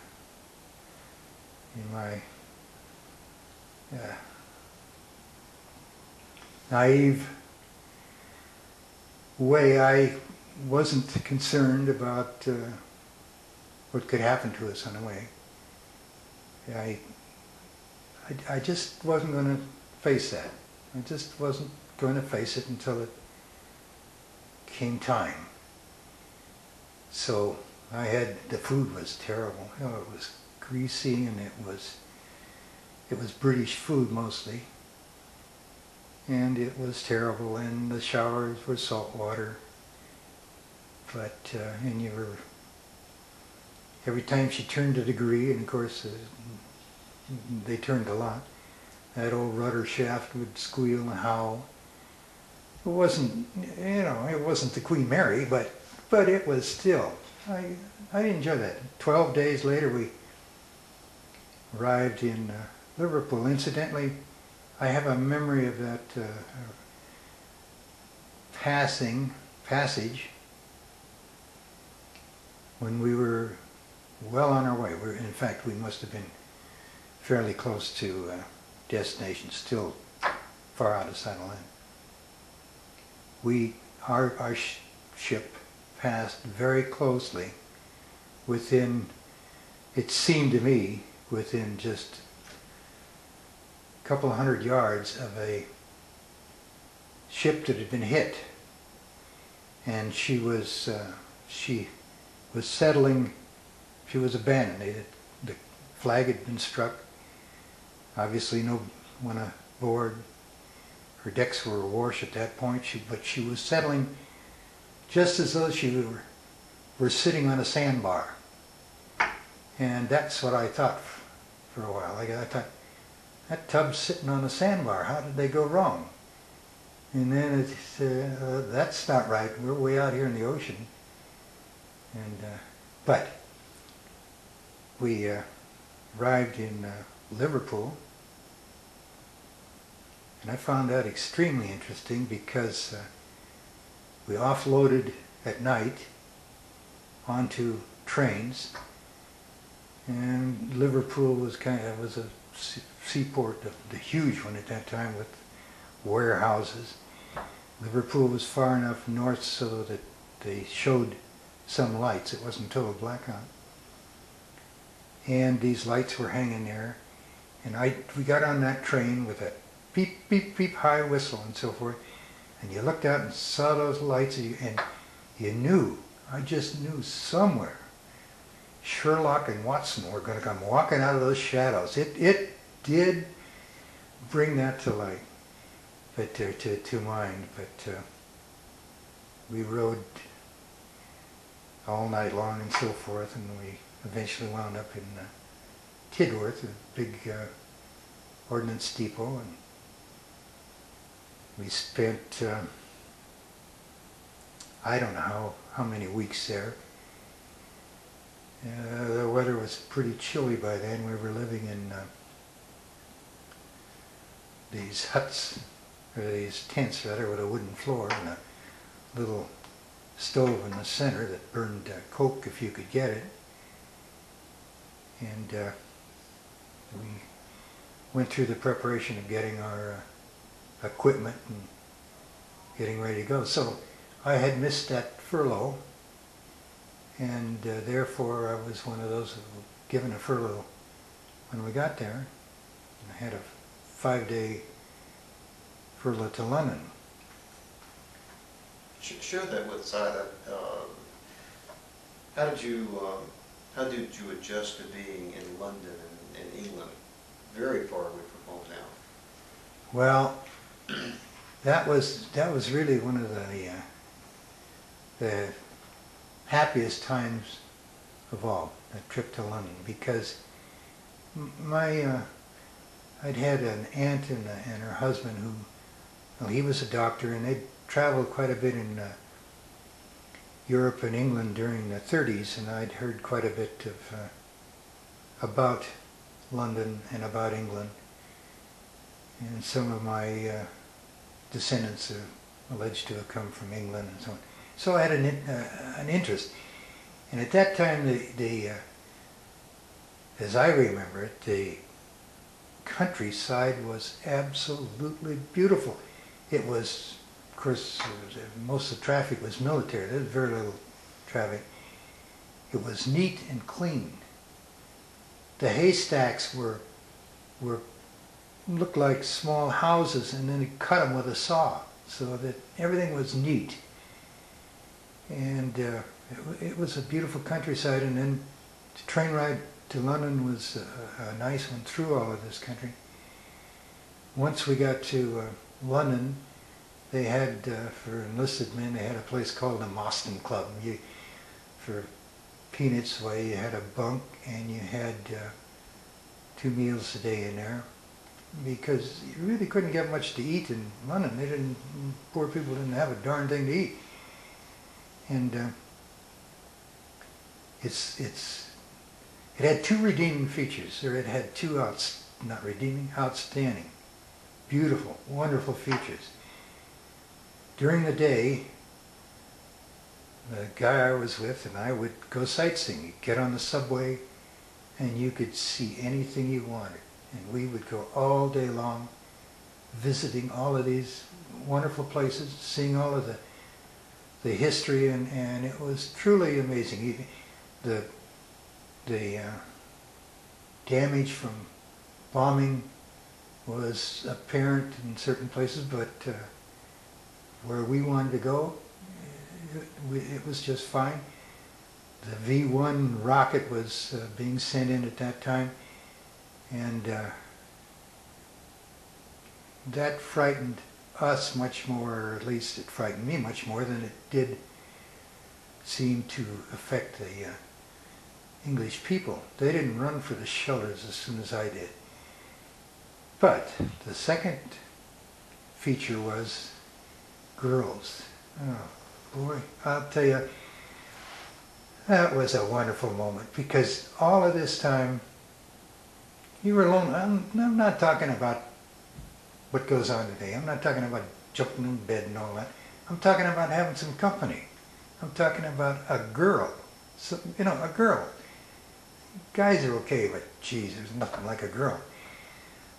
my naive way, I wasn't concerned about what could happen to us on the way. I just wasn't going to face that. I just wasn't going to face it until it came time. So the food was terrible. You know, it was greasy, and it was British food mostly. And it was terrible, and the showers were salt water. But, and every time she turned a degree, and of course they turned a lot, that old rudder shaft would squeal and howl. It wasn't, it wasn't the Queen Mary, but it was still, I enjoyed that. 12 days later we arrived in Liverpool. Incidentally, I have a memory of that passage when we were well on our way. In fact, we must have been fairly close to destination, still far out of sight of land. Our ship passed very closely within, it seemed to me, within just a couple of 100 yards of a ship that had been hit. And she was settling, she was abandoned. The flag had been struck. Obviously no one aboard. Her decks were awash at that point, but she was settling just as though she were sitting on a sandbar. And that's what I thought for a while. I thought, that tub's sitting on a sandbar. How did they go wrong? And then that's not right. We're way out here in the ocean. And but we arrived in Liverpool, and I found that extremely interesting because we offloaded at night onto trains, and Liverpool was was a seaport, the huge one at that time, with warehouses. Liverpool was far enough north so that they showed some lights. It wasn't total blackout. And these lights were hanging there, and we got on that train with a beep, beep, beep, high whistle and so forth, and you looked out and saw those lights, and you knew, I just knew somewhere Sherlock and Watson were going to come walking out of those shadows. It did bring that to light, but to mind. But we rode all night long and so forth, and we eventually wound up in Tidworth, a big ordnance depot, and we spent I don't know how many weeks there. The weather was pretty chilly by then. We were living in these huts, or these tents rather, with a wooden floor and a little stove in the center that burned coke if you could get it. And we went through the preparation of getting our equipment and getting ready to go. So I had missed that furlough, and therefore I was one of those who were given a furlough when we got there. And I had a 5-day furlough to London. Share that with Sada. How did you adjust to being in London and England, very far away from home now? Well, that was really one of the happiest times of all, that trip to London, because I'd had an aunt and her husband who Well, he was a doctor, and they traveled quite a bit in Europe and England during the 30s, and I'd heard quite a bit of about London and about England. And some of my descendants are alleged to have come from England and so on. So I had an interest. And at that time, as I remember it, the countryside was absolutely beautiful. It was, of course, most of the traffic was military. There was very little traffic. It was neat and clean. The haystacks looked like small houses, and then he cut them with a saw, so that everything was neat. And it was a beautiful countryside, and then the train ride to London was a nice one through all of this country. Once we got to London, they had, for enlisted men, they had a place called the Moston Club. For peanuts, well, you had a bunk, and you had 2 meals a day in there, because you really couldn't get much to eat in London. Poor people didn't have a darn thing to eat. And it had 2 redeeming features, or it had 2 outstanding, beautiful, wonderful features. During the day, the guy I was with and I would go sightseeing. You'd get on the subway and you could see anything you wanted. And we would go all day long visiting all of these wonderful places, seeing all of the history, and it was truly amazing. The damage from bombing was apparent in certain places, but where we wanted to go, it was just fine. The V-1 rocket was being sent in at that time, and that frightened us much more, or at least it frightened me much more than it did seem to affect the English people. They didn't run for the shelters as soon as I did. But the second feature was girls. Oh boy, I'll tell you, that was a wonderful moment, because all of this time you were alone. I'm not talking about what goes on today. I'm not talking about jumping in bed and all that. I'm talking about having some company. I'm talking about a girl. So, a girl. Guys are okay, but geez, there's nothing like a girl.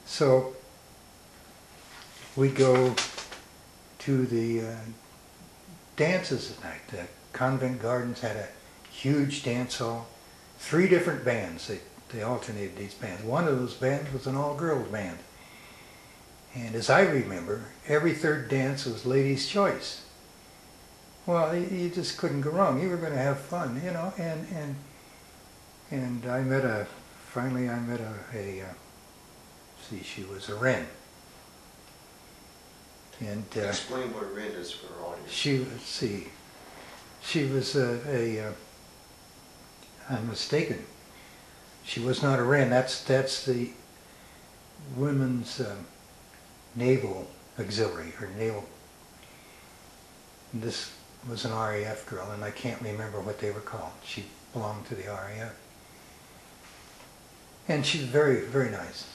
So we go to the dances at night. The Convent Gardens had a huge dance hall. 3 different bands. They alternated these bands. One of those bands was an all-girls band. And as I remember, every 3rd dance was ladies' choice. Well, you just couldn't go wrong. You were going to have fun, and finally I met she was a Wren. And explain what a Wren is for our audience. She was I'm mistaken. She was not a Wren. That's the women's naval auxiliary, or naval. And this was an RAF girl, and I can't remember what they were called. She belonged to the RAF. And she was very, very nice.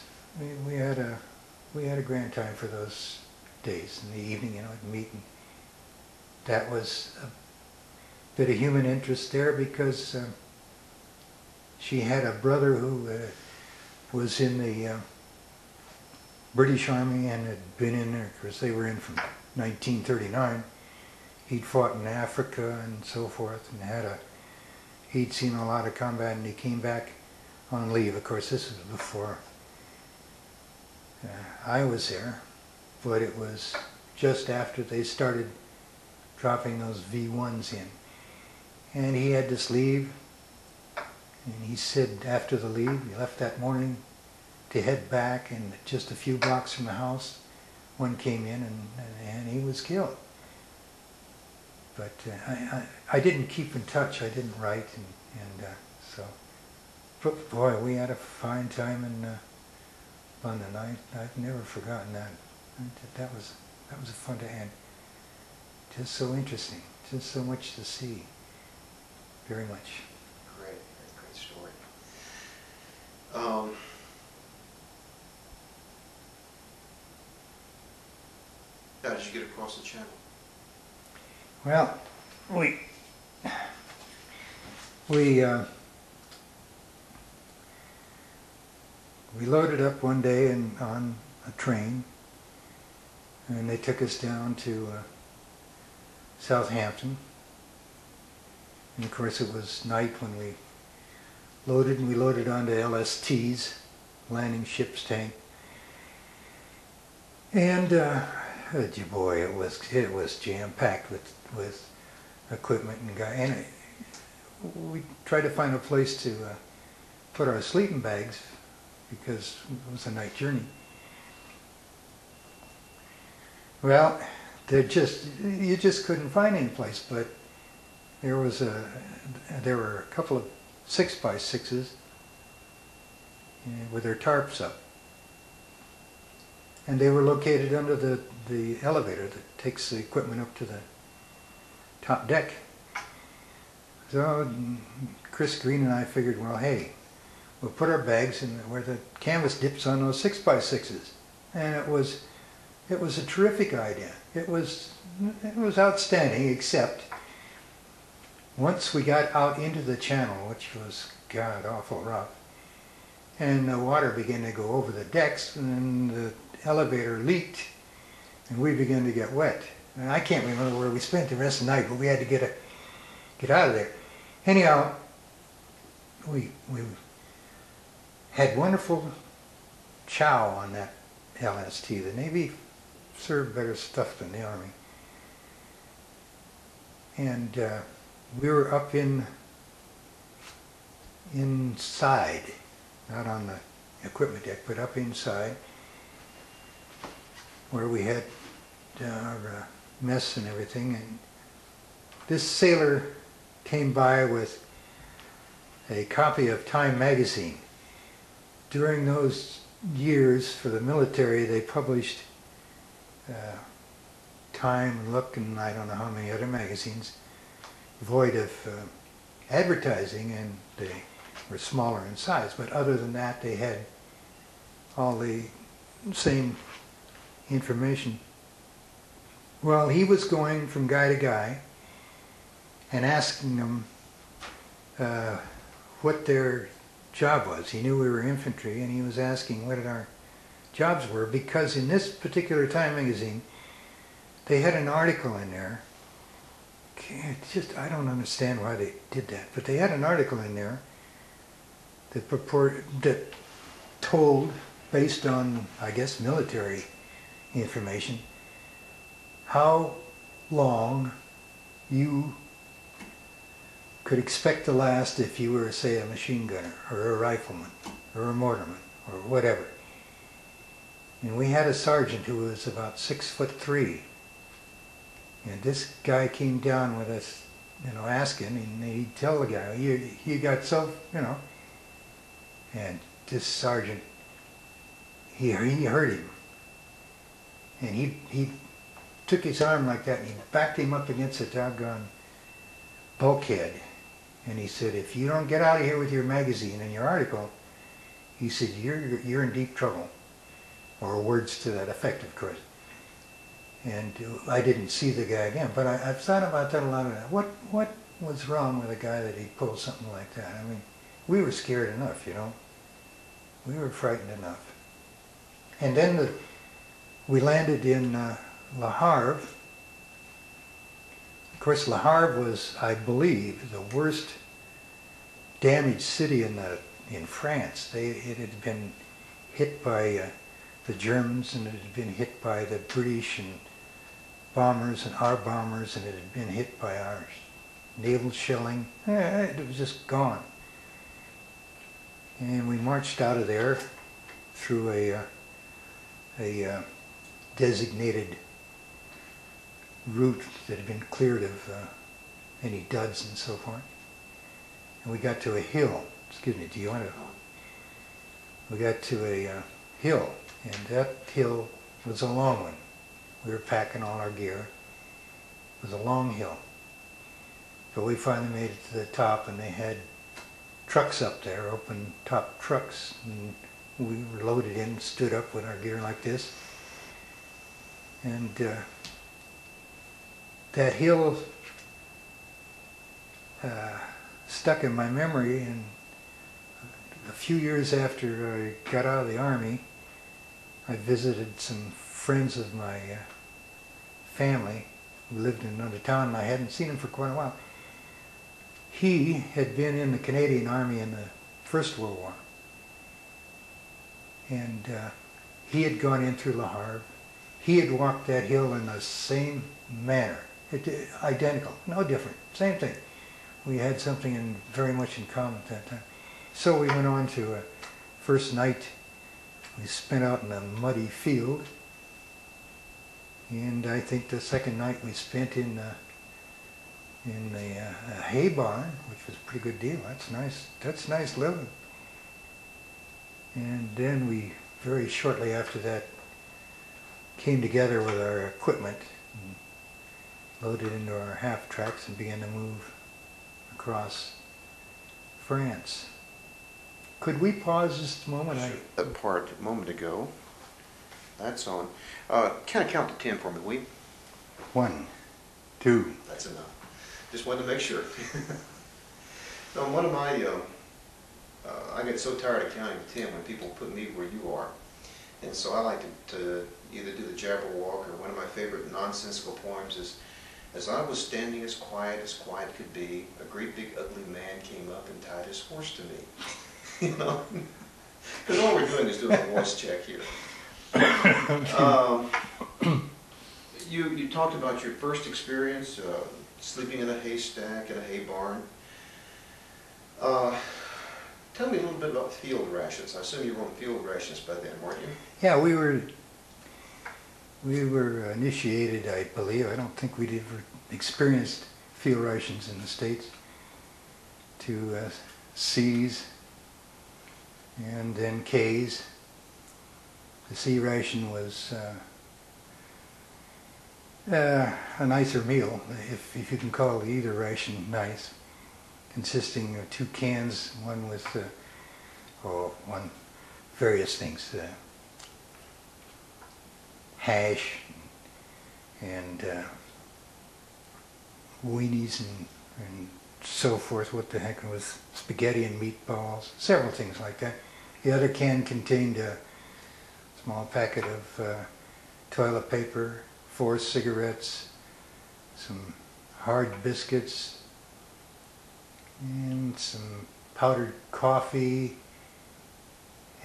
We had a grand time for those days. In the evening, I'd meet, and that was a bit of human interest there, because she had a brother who was in the British Army and had been in there, because they were in from 1939. He'd fought in Africa and so forth, and he'd seen a lot of combat, and he came back on leave. Of course, this was before I was there, but it was just after they started dropping those V-1s in. And he had this leave, and he said after the leave, he left that morning to head back, and just a few blocks from the house, one came in, and he was killed. But I didn't keep in touch. I didn't write, and so. But boy, we had a fine time in London. I've never forgotten that. That was That was fun to end. Just so interesting. Just so much to see. Very much. Great, great story. How did you get across the channel? Well, we loaded up one day on a train, and they took us down to Southampton. And of course it was night when we loaded, and we loaded onto LSTs, landing ships tank. And boy, it was jam-packed with equipment and and we tried to find a place to put our sleeping bags because it was a night journey. Well, you just couldn't find any place, but there were a couple of 6x6s with their tarps up, and they were located under the elevator that takes the equipment up to the top deck. So Chris Green and I figured, well, hey, we'll put our bags in where the canvas dips on those 6x6s, and it was a terrific idea. It was outstanding, except once we got out into the channel, which was god awful rough, and the water began to go over the decks, and the elevator leaked, and we began to get wet. And I can't remember where we spent the rest of the night, but we had to get out of there. Anyhow, we had wonderful chow on that LST. The Navy served better stuff than the Army. And we were up inside, not on the equipment deck, but up inside, where we had our mess and everything. And this sailor came by with a copy of Time magazine. During those years for the military, they published Time and Look and I don't know how many other magazines, void of advertising, and they were smaller in size. But other than that, they had all the same information. Well, he was going from guy to guy and asking them what their job was. He knew we were infantry, and he was asking what our jobs were, because in this particular Time magazine, they had an article in there. I don't understand why they did that, but they had an article in there that told, based on, I guess, military information, how long you could expect to last if you were, say, a machine gunner or a rifleman or a mortarman or whatever. And we had a sergeant who was about 6'3", and this guy came down with us, asking, and he'd tell the guy, you got so, and this sergeant, he heard him, and he took his arm like that and he backed him up against a doggone bulkhead, and he said, if you don't get out of here with your magazine and your article, he said, you're in deep trouble, or words to that effect, of course. And I didn't see the guy again, but I've thought about that a lot. What was wrong with a guy that he'd pull something like that? I mean, we were scared enough, we were frightened enough. And then we landed in Le Havre. Of course, Le Havre was, I believe, the worst damaged city in France. It had been hit by the Germans, and it had been hit by the British and bombers and our bombers, and it had been hit by our naval shelling. It was just gone. And we marched out of there through a designated route that had been cleared of any duds and so forth. And we got to a hill. Excuse me, do you want to? We got to a hill, and that hill was a long one. We were packing all our gear. It was a long hill. But we finally made it to the top, and they had trucks up there, open top trucks, and we were loaded in, stood up with our gear like this. And that hill stuck in my memory, and a few years after I got out of the Army, I visited some friends of my family who lived in another town, and I hadn't seen him for quite a while. He had been in the Canadian Army in the First World War, and he had gone in through Le Havre. He had walked that hill in the same manner, identical, no different, same thing. We had something very much in common at that time. So we went on to first night we spent out in a muddy field, and I think the second night we spent in a hay barn, which was a pretty good deal. That's nice living. And then we, very shortly after that, came together with our equipment and loaded into our half tracks and began to move across France. Could we pause just a moment? That part a moment ago, that's on. Kind of count to 10 for me, will you? 1, 2. That's enough. Just wanted to make sure. Now, one of my, I get so tired of counting to 10 when people put me where you are. And so I like to either do the Jabberwock, or one of my favorite nonsensical poems is, as I was standing as quiet could be, a great big ugly man came up and tied his horse to me. You know? Because all we're doing is doing a voice check here. You talked about your first experience, sleeping in a haystack, in a hay barn. Tell me a little bit about field rations. I assume you were on field rations by then, weren't you? Yeah, we were initiated, I believe. I don't think we'd ever experienced field rations in the States, to C's and then K's. The C ration was a nicer meal, if you can call either ration nice, consisting of 2 cans, one with various things, hash and weenies and so forth. What the heck, was spaghetti and meatballs, several things like that. The other can contained a small packet of toilet paper, 4 cigarettes, some hard biscuits, and some powdered coffee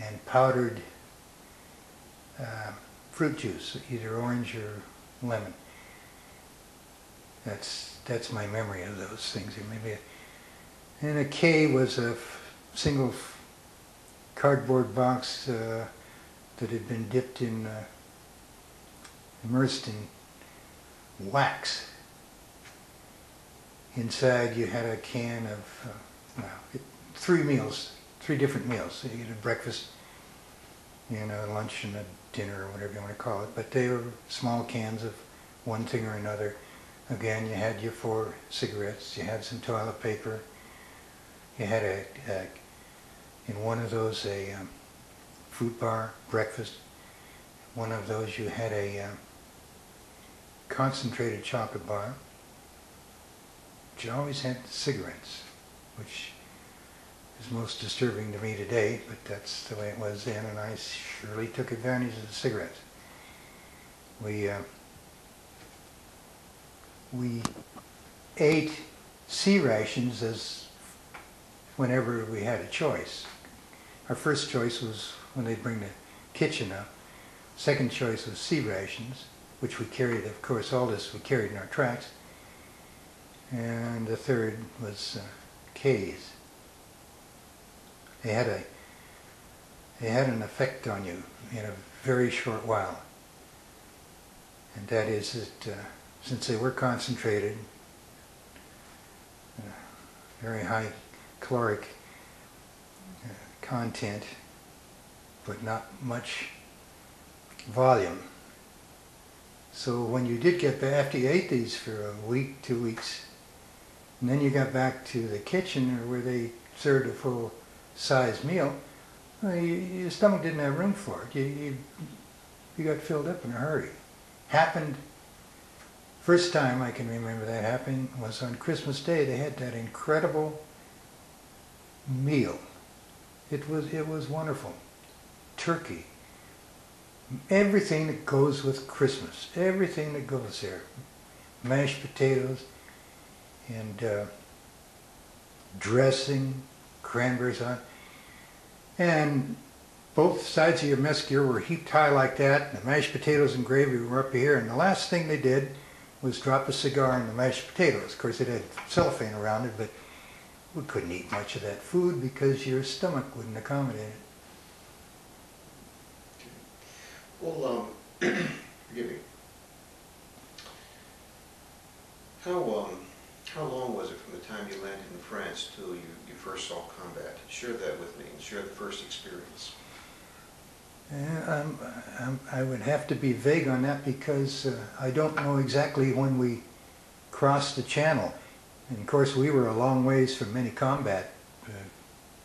and powdered fruit juice, either orange or lemon. That's my memory of those things. And a K was a single cardboard box that had been dipped in, immersed in wax. Inside you had a can of 3 different meals. You had a breakfast and a lunch and a dinner, or whatever you want to call it. But they were small cans of one thing or another. Again, you had your 4 cigarettes, you had some toilet paper, you had in one of those a fruit bar, breakfast. One of those you had a concentrated chocolate bar. But you always had cigarettes, which is most disturbing to me today, but that's the way it was then, and I surely took advantage of the cigarettes. We ate C rations as whenever we had a choice. Our first choice was when they'd bring the kitchen up. Second choice was C rations, which we carried, of course, all this we carried in our tracks. And the third was K's. They had an effect on you in a very short while. And that is that since they were concentrated, very high caloric content, but not much volume. So when you did get back, after you ate these for a week, 2 weeks, and then you got back to the kitchen or where they served a full-size meal, well, your stomach didn't have room for it. You got filled up in a hurry. Happened, first time I can remember that happening was on Christmas Day. They had that incredible meal. It was wonderful. Turkey. Everything that goes with Christmas. Everything that goes there. Mashed potatoes and dressing, cranberries on. And both sides of your mess gear were heaped high like that. The mashed potatoes and gravy were up here. And the last thing they did was drop a cigar in the mashed potatoes. Of course, it had cellophane around it, but we couldn't eat much of that food because your stomach wouldn't accommodate it. Well, forgive me. How long was it from the time you landed in France till you first saw combat? Share that with me and share the first experience. I would have to be vague on that because I don't know exactly when we crossed the channel. And of course we were a long ways from any combat.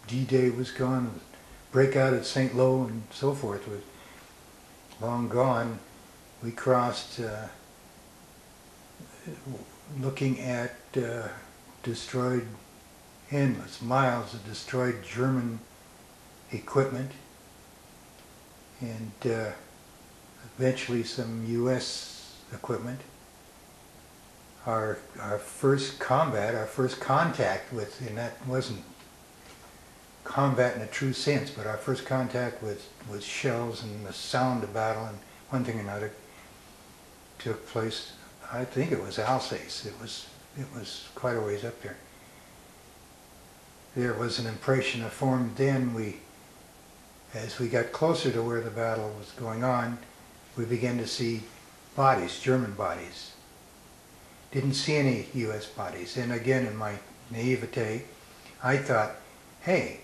D-Day was gone, breakout at St. Lo and so forth was long gone. We crossed looking at destroyed, endless miles of destroyed German equipment, and eventually some U.S. equipment. Our first combat, our first contact with, and that wasn't combat in a true sense, but our first contact with shells and the sound of battle and one thing or another took place. I think it was Alsace. It was quite a ways up there. There was an impression that formed then. As we got closer to where the battle was going on, we began to see bodies, German bodies. Didn't see any U.S. bodies. And again, in my naivete, I thought, hey,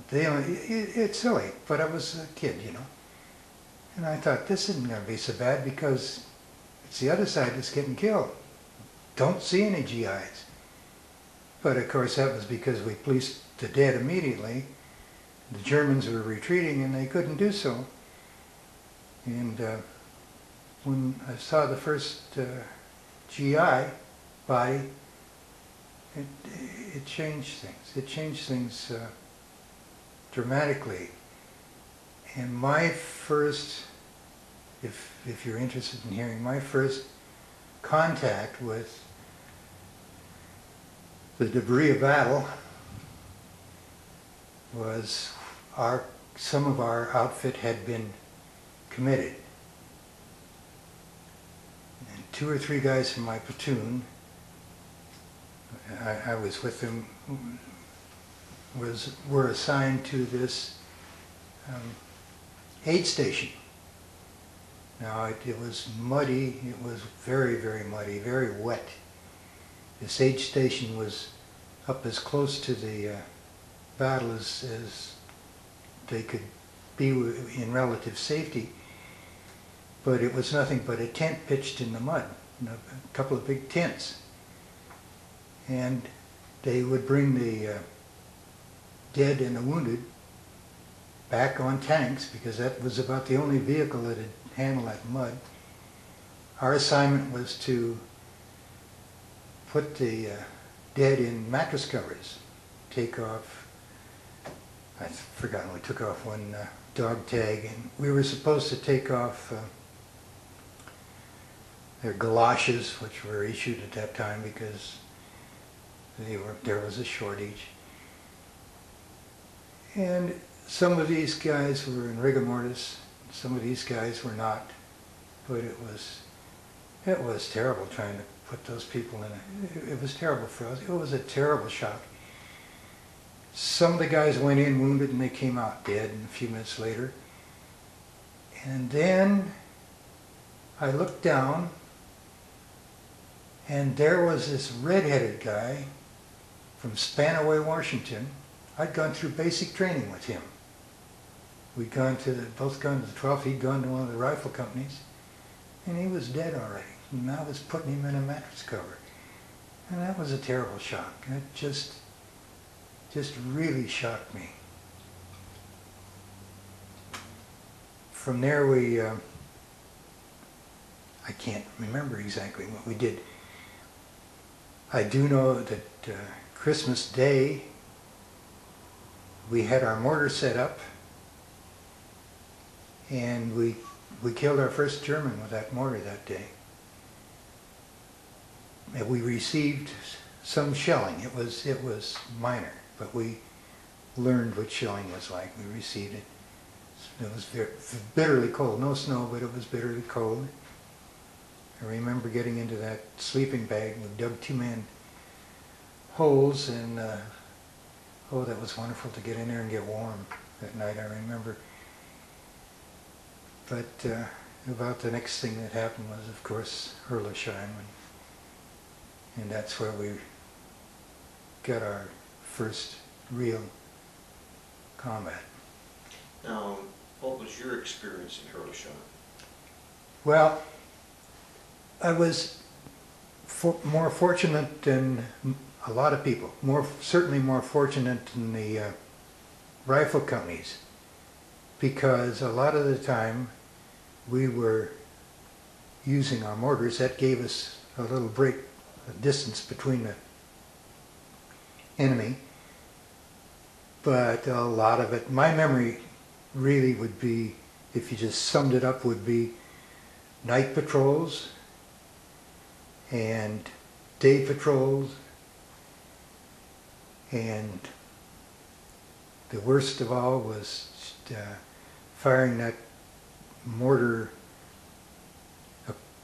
it's silly, but I was a kid, you know. And I thought, this isn't going to be so bad because it's the other side that's getting killed. Don't see any GIs. But of course that was because we policed the dead immediately. The Germans were retreating and they couldn't do so. And when I saw the first GI body, it changed things. It changed things dramatically. And my first, if you're interested in hearing, my first contact with the debris of battle was some of our outfit had been committed. And 2 or 3 guys from my platoon, I was with them, were assigned to this aid station. Now it was muddy, it was very, very muddy, very wet. This aid station was up as close to the battle as they could be in relative safety, but it was nothing but a tent pitched in the mud, a couple of big tents. And they would bring the dead and the wounded back on tanks because that was about the only vehicle that had handled that mud. Our assignment was to put the dead in mattress covers, take off, I've forgotten, we took off one dog tag, and we were supposed to take off their galoshes, which were issued at that time because there was a shortage. And some of these guys were in rigor mortis, some of these guys were not, but it was terrible trying to put those people in it was terrible for us. It was a terrible shock. Some of the guys went in wounded and they came out dead a few minutes later. And then I looked down and there was this red-headed guy from Spanaway, Washington. I'd gone through basic training with him. We'd both gone to the 12th, he'd gone to one of the rifle companies. and he was dead already. And I was putting him in a mattress cover. And that was a terrible shock. It just really shocked me. From there I can't remember exactly what we did. I do know that Christmas Day, we had our mortar set up, and we killed our first German with that mortar that day. And we received some shelling. It was minor, but we learned what shelling was like. We received it. It was bitterly cold. No snow, but it was bitterly cold. I remember getting into that sleeping bag. We dug 2-man holes, and oh, that was wonderful to get in there and get warm that night, I remember. But about the next thing that happened was, of course, Hurlesheim, and that's where we got our first real combat. Now, what was your experience in Hurlesheim? Well, I was more fortunate than a lot of people. Certainly more fortunate than the rifle companies, because a lot of the time we were using our mortars. That gave us a little break, a distance between the enemy. But a lot of it, my memory really would be, if you just summed it up, would be night patrols and day patrols, and the worst of all was firing that mortar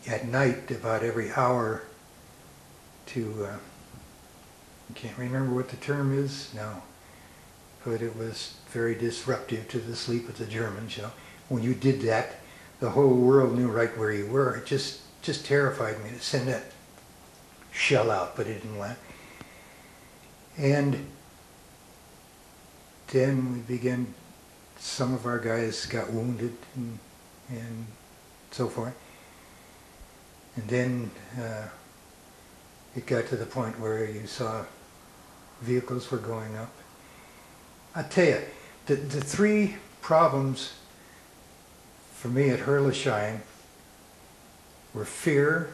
at night about every hour to, I can't remember what the term is now, but it was very disruptive to the sleep of the Germans. You know, when you did that, the whole world knew right where you were. It just terrified me to send that shell out, but it didn't land. And then we began, some of our guys got wounded and so forth. And then it got to the point where you saw vehicles were going up. I tell you, the 3 problems for me at Hurlesheim were fear,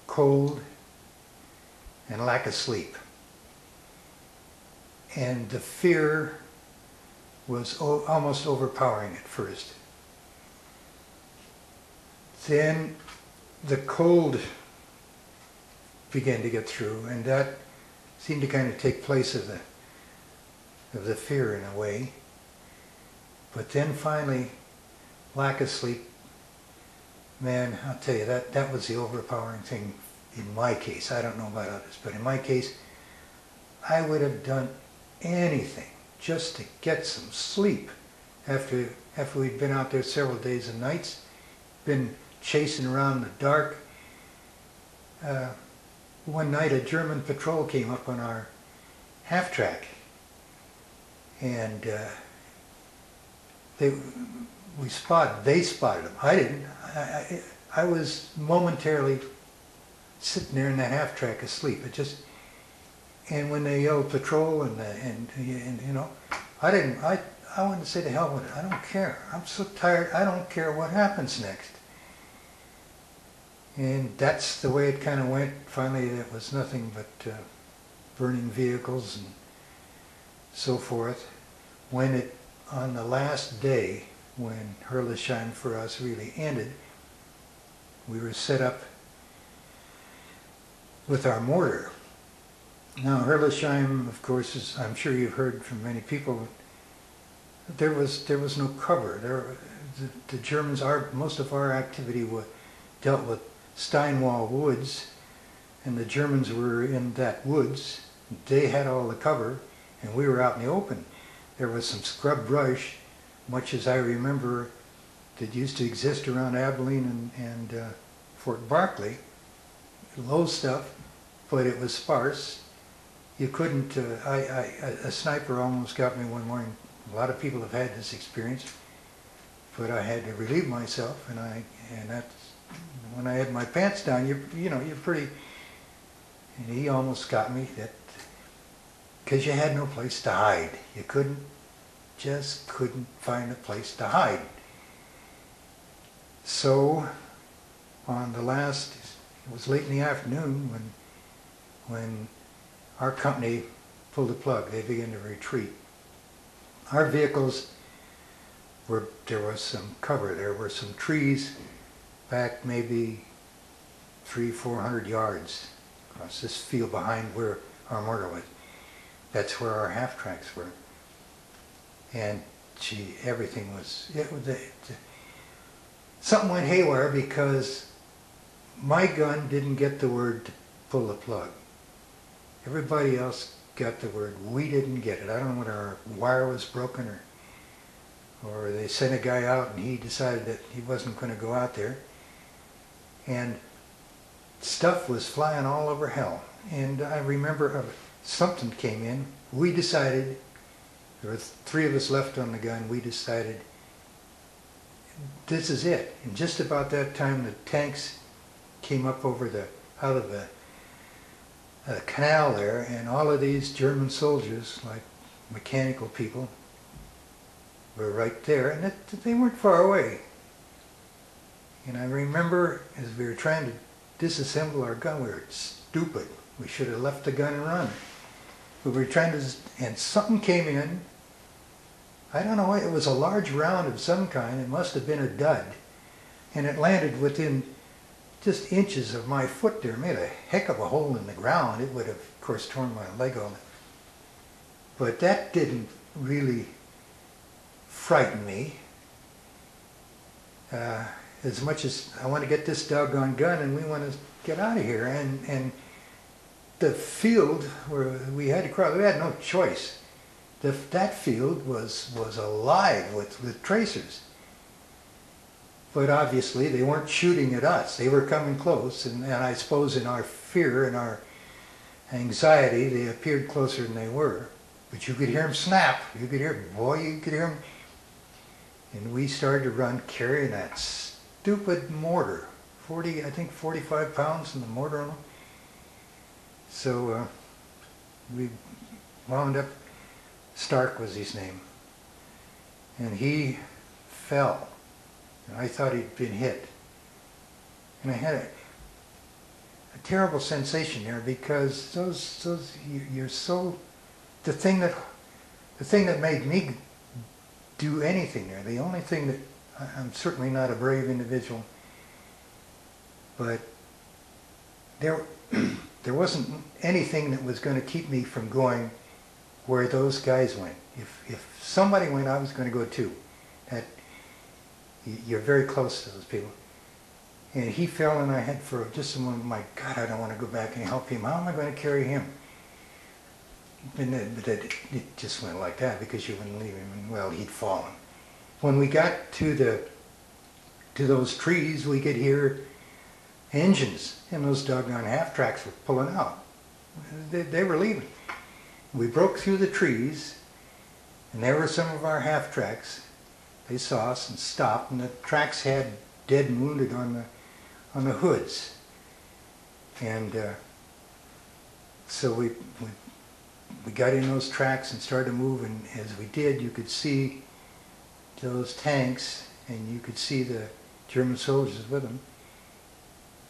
cold, and lack of sleep. And the fear was almost overpowering at first. Then the cold began to get through, and that seemed to kind of take place of the fear in a way. But then finally, lack of sleep, man, I'll tell you, that was the overpowering thing in my case. I don't know about others, but in my case, I would have done anything just to get some sleep after we'd been out there several days and nights, been chasing around in the dark. One night a German patrol came up on our half-track, and they spotted them. I didn't. I was momentarily sitting there in that half-track asleep. And when they yelled patrol and you know, I wanted to say to hell with it. I don't care. I'm so tired. I don't care what happens next. And that's the way it kind of went. Finally, it was nothing but burning vehicles and so forth. On the last day, when Hurlesheim for us really ended, we were set up with our mortar. Now, Hurlesheim, of course, as I'm sure you've heard from many people, there was no cover. The Germans, most of our activity dealt with Steinwall woods, and the Germans were in that woods. They had all the cover, and we were out in the open. There was some scrub brush, much as I remember, that used to exist around Abilene and Fort Barkley. Low stuff, but it was sparse. You couldn't, a sniper almost got me one morning. A lot of people have had this experience, but I had to relieve myself, and that's when I had my pants down, you know, you're pretty, and he almost got me that, because you had no place to hide. You just couldn't find a place to hide. So, on the last, it was late in the afternoon when our company pulled the plug. They began to retreat. Our vehicles there was some cover. There were some trees back maybe 300-400 yards across this field behind where our mortar was. That's where our half tracks were. And gee, everything was, something went haywire because my gun didn't get the word to pull the plug. Everybody else got the word. We didn't get it. I don't know whether our wire was broken or they sent a guy out and he decided that he wasn't going to go out there. And stuff was flying all over hell. And I remember something came in. We decided, there were 3 of us left on the gun, we decided this is it. And just about that time the tanks came up over out of the canal there, and all of these German soldiers, like mechanical people, were right there, and they weren't far away. And I remember as we were trying to disassemble our gun, we were stupid. We should have left the gun and run. We were trying to, and something came in. I don't know, it was a large round of some kind. It must have been a dud. And it landed within just inches of my foot there. It made a heck of a hole in the ground. It would have, of course, torn my leg off. But that didn't really frighten me. As much as I want to get this doggone gun and we want to get out of here. And the field where we had to cross, we had no choice. That field was alive with tracers. But obviously they weren't shooting at us. They were coming close, and I suppose in our fear and our anxiety, they appeared closer than they were. But you could hear them snap. You could hear, boy, you could hear them. And we started to run carrying that stupid mortar. I think 45 pounds in the mortar on them. So we wound up, Stark was his name, and he fell. And I thought he'd been hit. And I had a terrible sensation there because you're so, the thing that made me do anything there, the only thing that, I'm certainly not a brave individual, but there wasn't anything that was going to keep me from going where those guys went. If somebody went, I was going to go too. You're very close to those people. And he fell and I had for just a moment, my God, I don't want to go back and help him. How am I going to carry him? And it just went like that because you wouldn't leave him. And well, he'd fallen. When we got to those trees, we could hear engines, and those doggone half tracks were pulling out. They were leaving. We broke through the trees, and there were some of our half tracks. They saw us and stopped, and the tracks had dead and wounded on the hoods. And so we got in those tracks and started to move, and as we did, you could see those tanks, and you could see the German soldiers with them.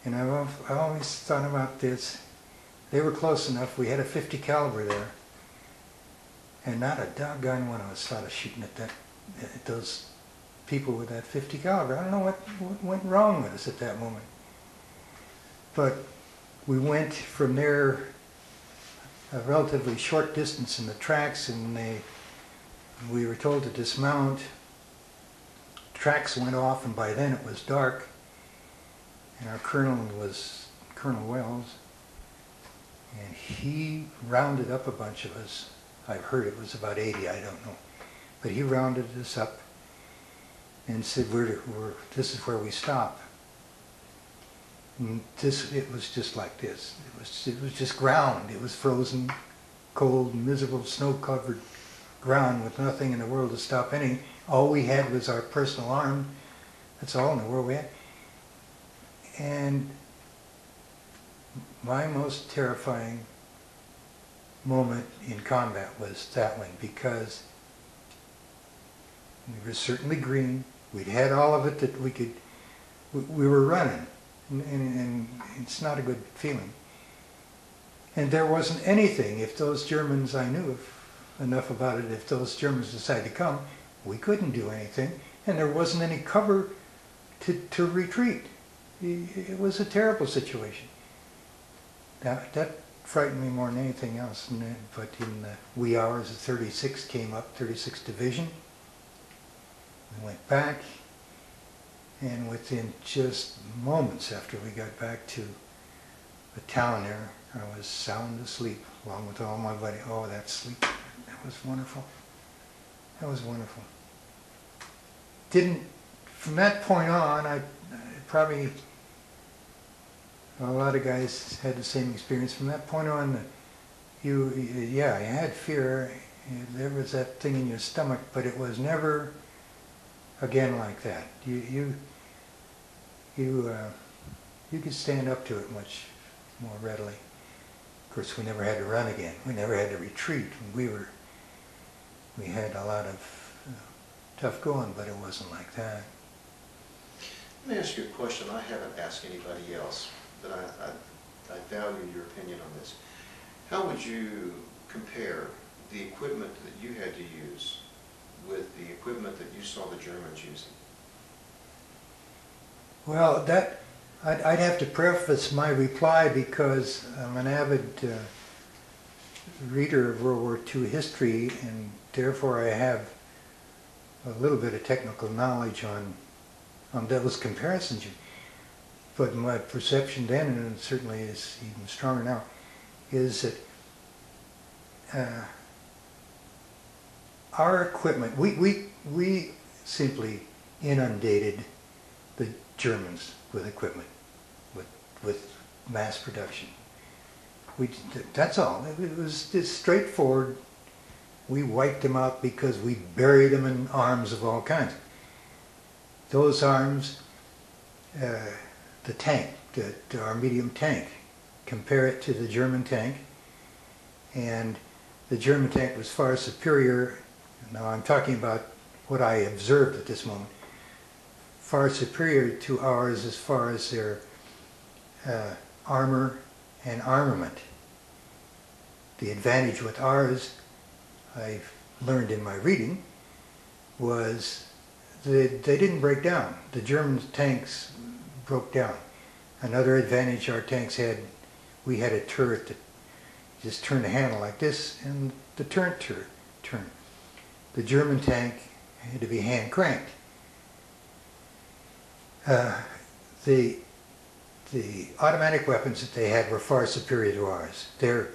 And I always thought about this. They were close enough. We had a .50 caliber there, and not a doggone one of us thought of shooting at those people with that .50 caliber. I don't know what went wrong with us at that moment. But we went from there a relatively short distance in the tracks, and we were told to dismount. Tracks went off, and by then it was dark. And our colonel was Colonel Wells, and he rounded up a bunch of us. I've heard it was about 80, I don't know. But he rounded us up and said, this is where we stop. And it was just like this. It was just ground. It was frozen, cold, miserable, snow-covered ground with nothing in the world to stop any. All we had was our personal arm. That's all in the world we had. And my most terrifying moment in combat was that one, because we were certainly green. We'd had all of it that we were running, and it's not a good feeling. And there wasn't anything, if those Germans, I knew enough about it, if those Germans decided to come, we couldn't do anything, and there wasn't any cover to retreat. It was a terrible situation. That frightened me more than anything else. But in the wee hours, the 36 came up, 36th Division. We went back, and within just moments after we got back to the town there, I was sound asleep, along with all my buddies. Oh, that sleep, that was wonderful. That was wonderful. From that point on, I probably, a lot of guys had the same experience. From that point on, you had fear. There was that thing in your stomach, but it was never again like that. You could stand up to it much more readily. Of course, we never had to run again. We never had to retreat. We had a lot of tough going, but it wasn't like that. Let me ask you a question I haven't asked anybody else, but I value your opinion on this. How would you compare the equipment that you had to use with the equipment that you saw the Germans using? Well, I'd have to preface my reply, because I'm an avid reader of World War II history, and therefore I have a little bit of technical knowledge on those comparisons. But my perception then, and it certainly is even stronger now, is that our equipment, we simply inundated the Germans with equipment, with mass production. That's all. It was just straightforward. We wiped them out because we buried them in arms of all kinds. Those arms, the tank, our medium tank, compare it to the German tank, and the German tank was far superior. Now I'm talking about what I observed at this moment. Far superior to ours as far as their armor and armament. The advantage with ours, I've learned in my reading, was that they didn't break down. The German tanks broke down. Another advantage our tanks had, we had a turret that just turned the handle like this, and the turret turned. The German tank had to be hand cranked. The automatic weapons that they had were far superior to ours. Their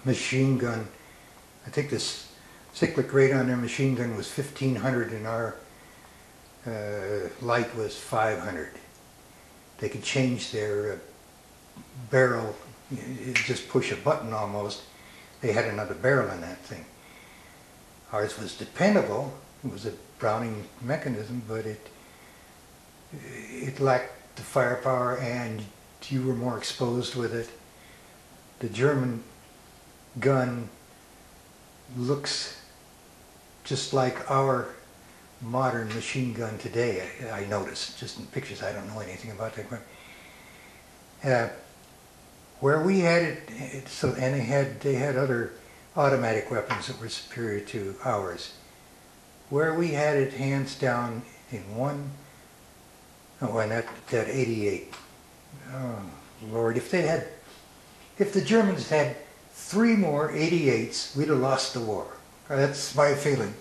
machine gun, I think the cyclic rate on their machine gun was 1,500, and our light was 500. They could change their barrel, just push a button almost. They had another barrel in that thing. Ours was dependable. It was a Browning mechanism, but it lacked the firepower, and you were more exposed with it. The German gun looks just like our modern machine gun today, I noticed, just in pictures. I don't know anything about that equipment. Where we had it, and they had other automatic weapons that were superior to ours. Where we had it hands down in one, and that 88. Oh Lord, if the Germans had 3 more 88s, we'd have lost the war. That's my feeling.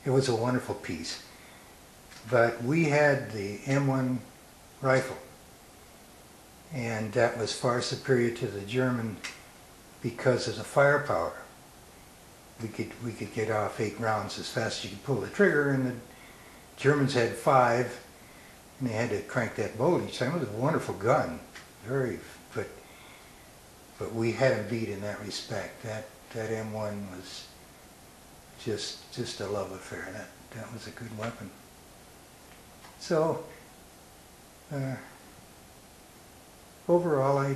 It was a wonderful piece. But we had the M1 rifle, and that was far superior to the German because of the firepower. We could get off 8 rounds as fast as you could pull the trigger, and the Germans had 5, and they had to crank that bolt each time. It was a wonderful gun, but we had them beat in that respect. That M1 was just a love affair. That was a good weapon. So overall, I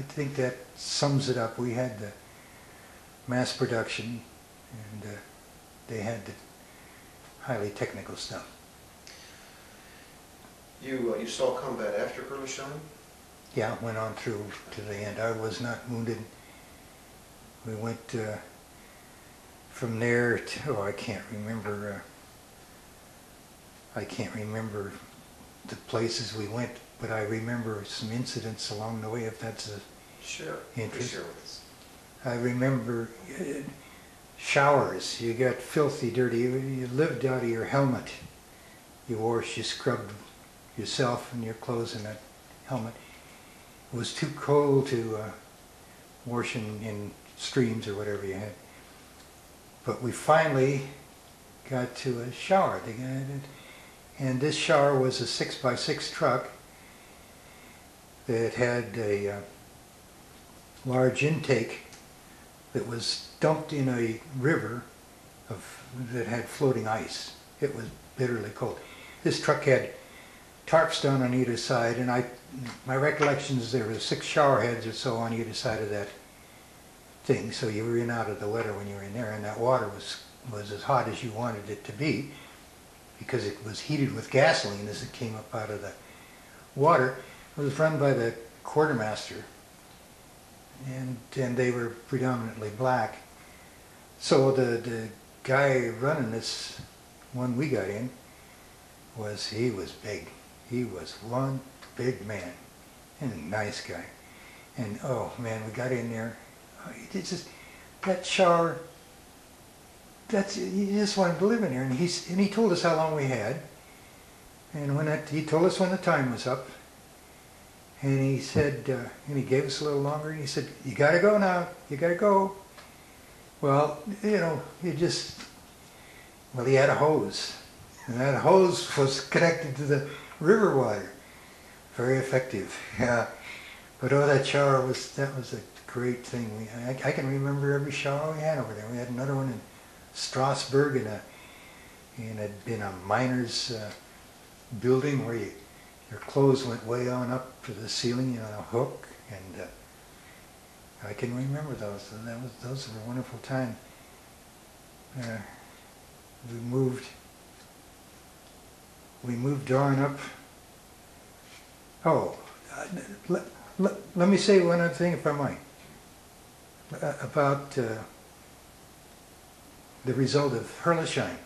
think that sums it up. We had the mass production, and they had the highly technical stuff. You saw combat after Hurlesheim? Yeah, went on through to the end. I was not wounded. We went from there to, oh, I can't remember the places we went, but I remember some incidents along the way, if that's of interest. Share with us. I remember showers. You got filthy, dirty. You lived out of your helmet. You scrubbed yourself and your clothes in that helmet. It was too cold to wash in streams or whatever you had. But we finally got to a shower. And this shower was a 6x6 truck that had a large intake that was dumped in a river that had floating ice. It was bitterly cold. This truck had tarps down on either side, and my recollection is there were 6 shower heads or so on either side of that thing, so you were in out of the weather when you were in there, and that water was as hot as you wanted it to be because it was heated with gasoline as it came up out of the water. It was run by the quartermaster, and they were predominantly black. So the guy running this one we got in he was big. He was one big man and a nice guy. And oh man, we got in there. It's just that shower. You just wanted to live in there. And he told us how long we had. And he told us when the time was up. And he said, and he gave us a little longer. And he said, "You got to go now. You got to go." Well, he had a hose. And that hose was connected to the river water. Very effective. Yeah. But oh, that was a great thing. I can remember every shower we had over there. We had another one in Strasbourg in a miner's building where your clothes went way on up to the ceiling on a hook, and I can remember those. And those were a wonderful time. We moved on up. Oh, let me say one other thing, if I might, about the result of Hurlesheim.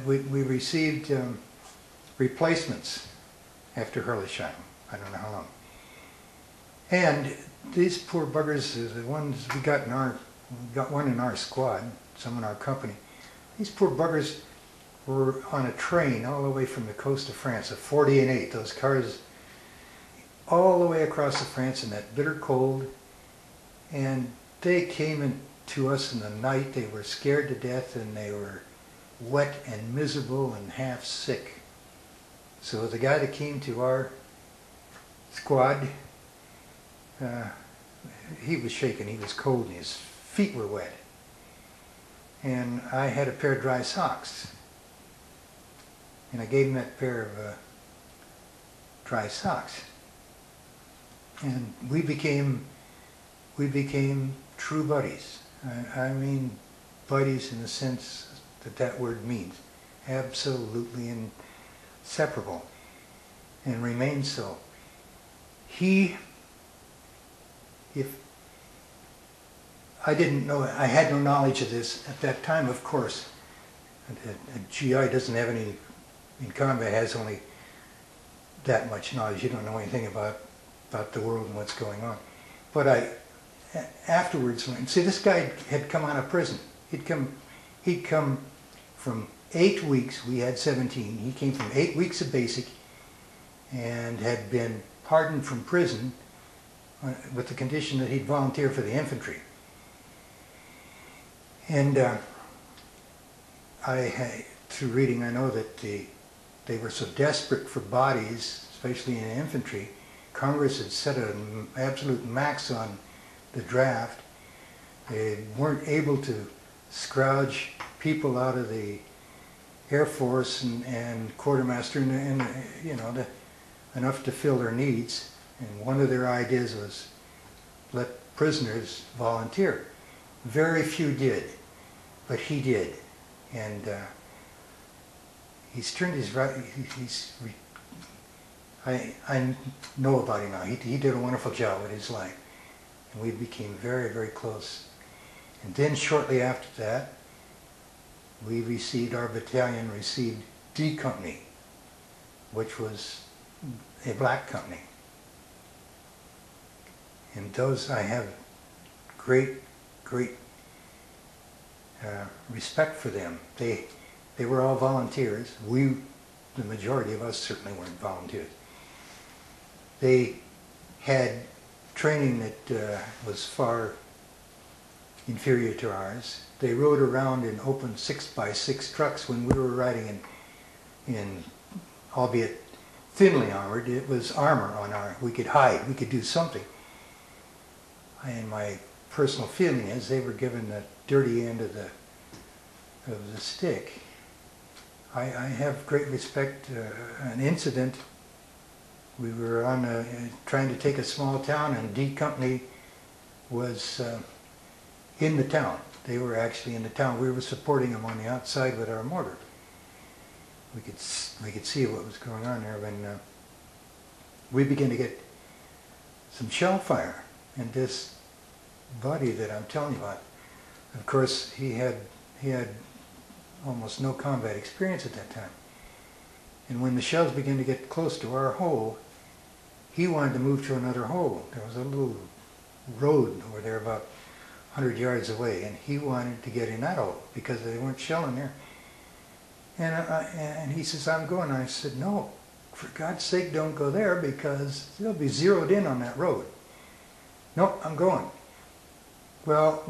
We received replacements after Hurlesheim. I don't know how long. And these poor buggers, the ones we got one in our squad, some in our company. These poor buggers were on a train all the way from the coast of France, a 40 and 8, those cars all the way across the France in that bitter cold. And they came in to us in the night. They were scared to death, and they were wet and miserable and half sick. So the guy that came to our squad, he was shaking, he was cold, and his feet were wet. And I had a pair of dry socks. And I gave him that pair of dry socks. And we became true buddies. I mean buddies in the sense that word means. Absolutely inseparable. And remain so. I didn't know, I had no knowledge of this at that time, of course. A GI doesn't have any, in combat has only that much knowledge. You don't know anything about the world and what's going on. But afterwards, see, this guy had come out of prison. He'd come from 8 weeks, we had 17. He came from 8 weeks of basic and had been pardoned from prison with the condition that he'd volunteer for the infantry. And through reading, I know that they were so desperate for bodies, especially in infantry. Congress had set an absolute max on the draft. They weren't able to scrouge people out of the Air Force and quartermaster and enough to fill their needs, and one of their ideas was let prisoners volunteer. Very few did, but he did, and he's turned his right. I know about him now. He did a wonderful job with his life, and we became very, very close. And then shortly after that, our battalion received D Company, which was a black company. And those, I have great respect for them. They were all volunteers. The majority of us certainly weren't volunteers. They had training that was far inferior to ours. They rode around in open 6x6 trucks when we were riding in albeit thinly armored. It was armor on we could hide, we could do something. And my personal feeling is they were given the dirty end of the stick. I have great respect. An incident, we were trying to take a small town, and D Company was in the town. They were actually in the town. We were supporting them on the outside with our mortar. We could see what was going on there when we began to get some shell fire. And this buddy that I'm telling you about, of course, he had almost no combat experience at that time. And when the shells began to get close to our hole, he wanted to move to another hole. There was a little road over there about 100 yards away, and he wanted to get in that hole because they weren't shelling there. And he says, I'm going. I said, no, for God's sake, don't go there because they'll be zeroed in on that road. No, I'm going. Well,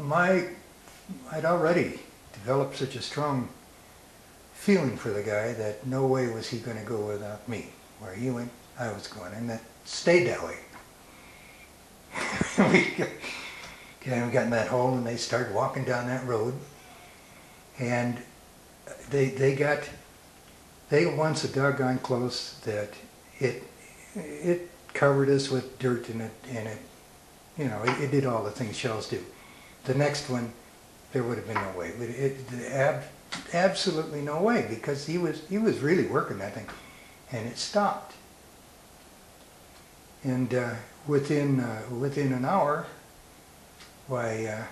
I'd already developed such a strong feeling for the guy that no way was he going to go without me. Where he went, I was going, and that stayed that way. we got in that hole, and they started walking down that road, and they got once so doggone close that it covered us with dirt in it, and it did all the things shells do. The next one, there would have been no way. Absolutely no way, because he was really working that thing, and it stopped. And within an hour, why,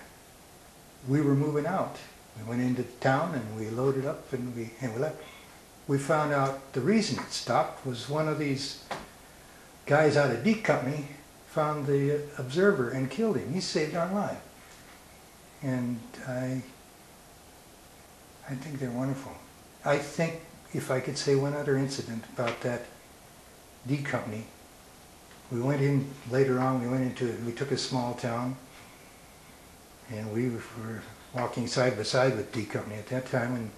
we were moving out. We went into town and we loaded up and we left. We found out the reason it stopped was one of these guys out of D Company found the observer and killed him. He saved our life. And I think they're wonderful. I think if I could say one other incident about that D Company, we went in later on, we took a small town, and we were walking side by side with D Company at that time,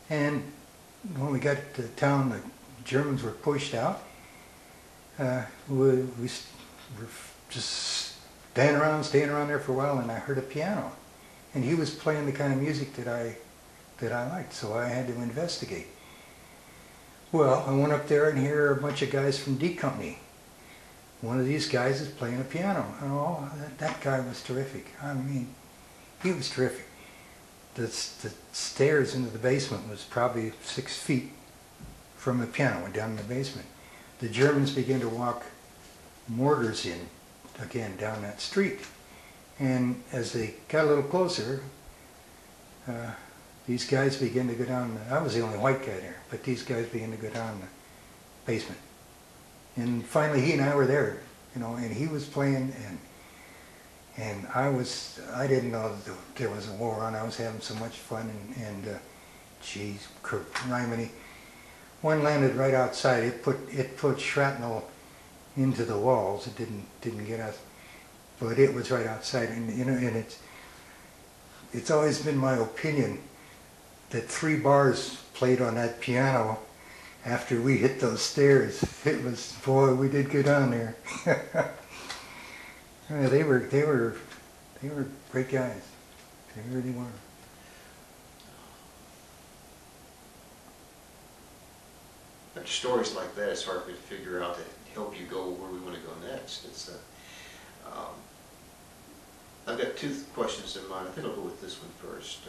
and when we got to town, the Germans were pushed out. We were just staying around there for a while, and I heard a piano, and he was playing the kind of music that I liked, so I had to investigate. Well, I went up there and here are a bunch of guys from D Company. One of these guys is playing a piano. Oh, that guy was terrific. I mean, he was terrific. The stairs into the basement was probably 6 feet from the piano, went down in the basement. The Germans began to walk mortars in, again, down that street. And as they got a little closer, these guys began to go down, I was the only white guy there, but these guys began to go down the basement. And finally he and I were there, and he was playing, and I didn't know that there was a war on. I was having so much fun, and geez, Rimini. One landed right outside. It put shrapnel into the walls. It didn't get us, but it was right outside. And it's always been my opinion that 3 bars played on that piano after we hit those stairs. It was, boy, we did go down there. Yeah, they were great guys. They really were. after stories like that, it's hard for me to figure out to help you go where we want to go next. I've got two questions in mind. I think I'll go with this one first.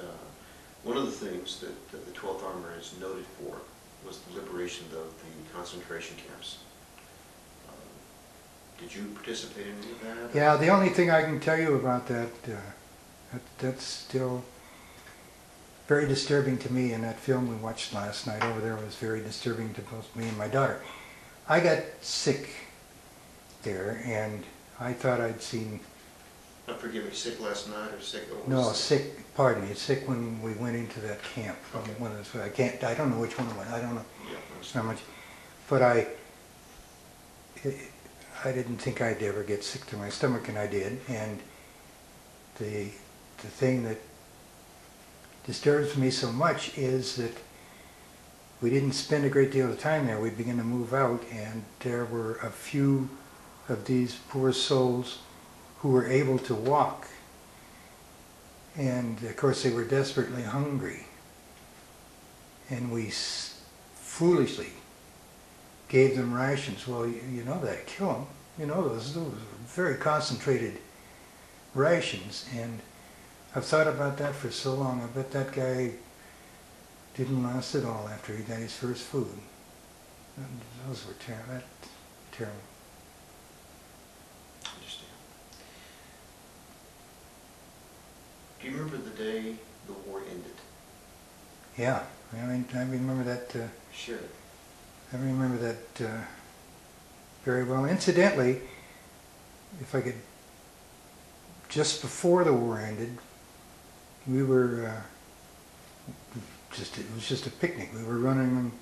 One of the things that the 12th Armor is noted for was the liberation of the concentration camps. Did you participate in any of that? Yeah, the only thing I can tell you about that's still very disturbing to me, and that film we watched last night over there was very disturbing to both me and my daughter. I got sick there, and I thought I'd seen... Forgive me, sick last night or sick? No, sick, pardon me, sick when we went into that camp. Okay. I don't know which one it was, I don't know Yeah, how much, but I didn't think I'd ever get sick to my stomach, and I did. And the thing that disturbs me so much is that we didn't spend a great deal of time there. We began to move out, and there were a few of these poor souls who were able to walk. And of course they were desperately hungry. And we foolishly gave them rations. Well, you know that'd kill them. You know, those were very concentrated rations. And I've thought about that for so long. I bet that guy didn't last at all after he got his first food. Those were terrible. Do you remember the day the war ended? Yeah, I mean, I remember that. Sure. I remember that very well. Incidentally, if I could, just before the war ended, we were it was just a picnic. We were running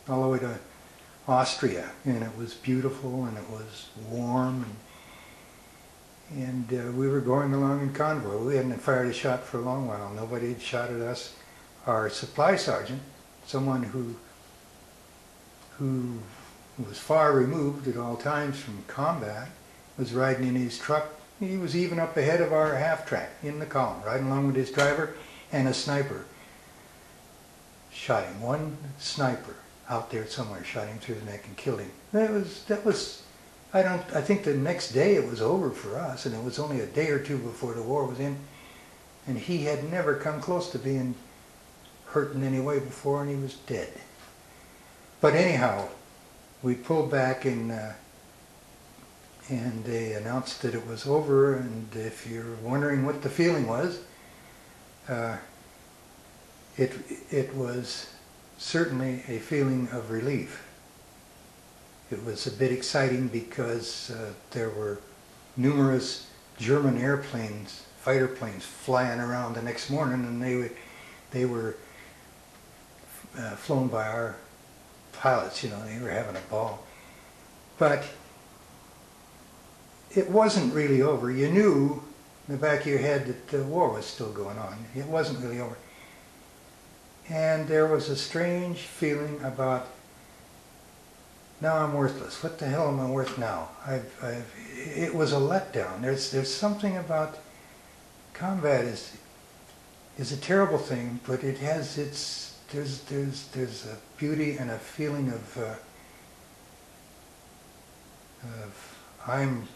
all the way to Austria, and it was beautiful, and it was warm, and we were going along in convoy. We hadn't fired a shot for a long while. Nobody had shot at us. Our supply sergeant, someone who was far removed at all times from combat, was riding in his truck. He was even up ahead of our half-track in the column, riding along with his driver and a sniper. Shot him. One sniper out there somewhere shot him through the neck and killed him. That was I think the next day it was over for us, and it was only a day or two before the war was in, and he had never come close to being hurt in any way before, and he was dead. But anyhow, we pulled back, and they announced that it was over. And if you're wondering what the feeling was, it was certainly a feeling of relief. It was a bit exciting because there were numerous German airplanes, fighter planes, flying around the next morning, and they were flown by our pilots. You know, they were having a ball. But it wasn't really over. You knew in the back of your head that the war was still going on. It wasn't really over. And there was a strange feeling about, now I'm worthless. What the hell am I worth now? It was a letdown. There's something about combat is a terrible thing, but it has there's a beauty and a feeling of I'm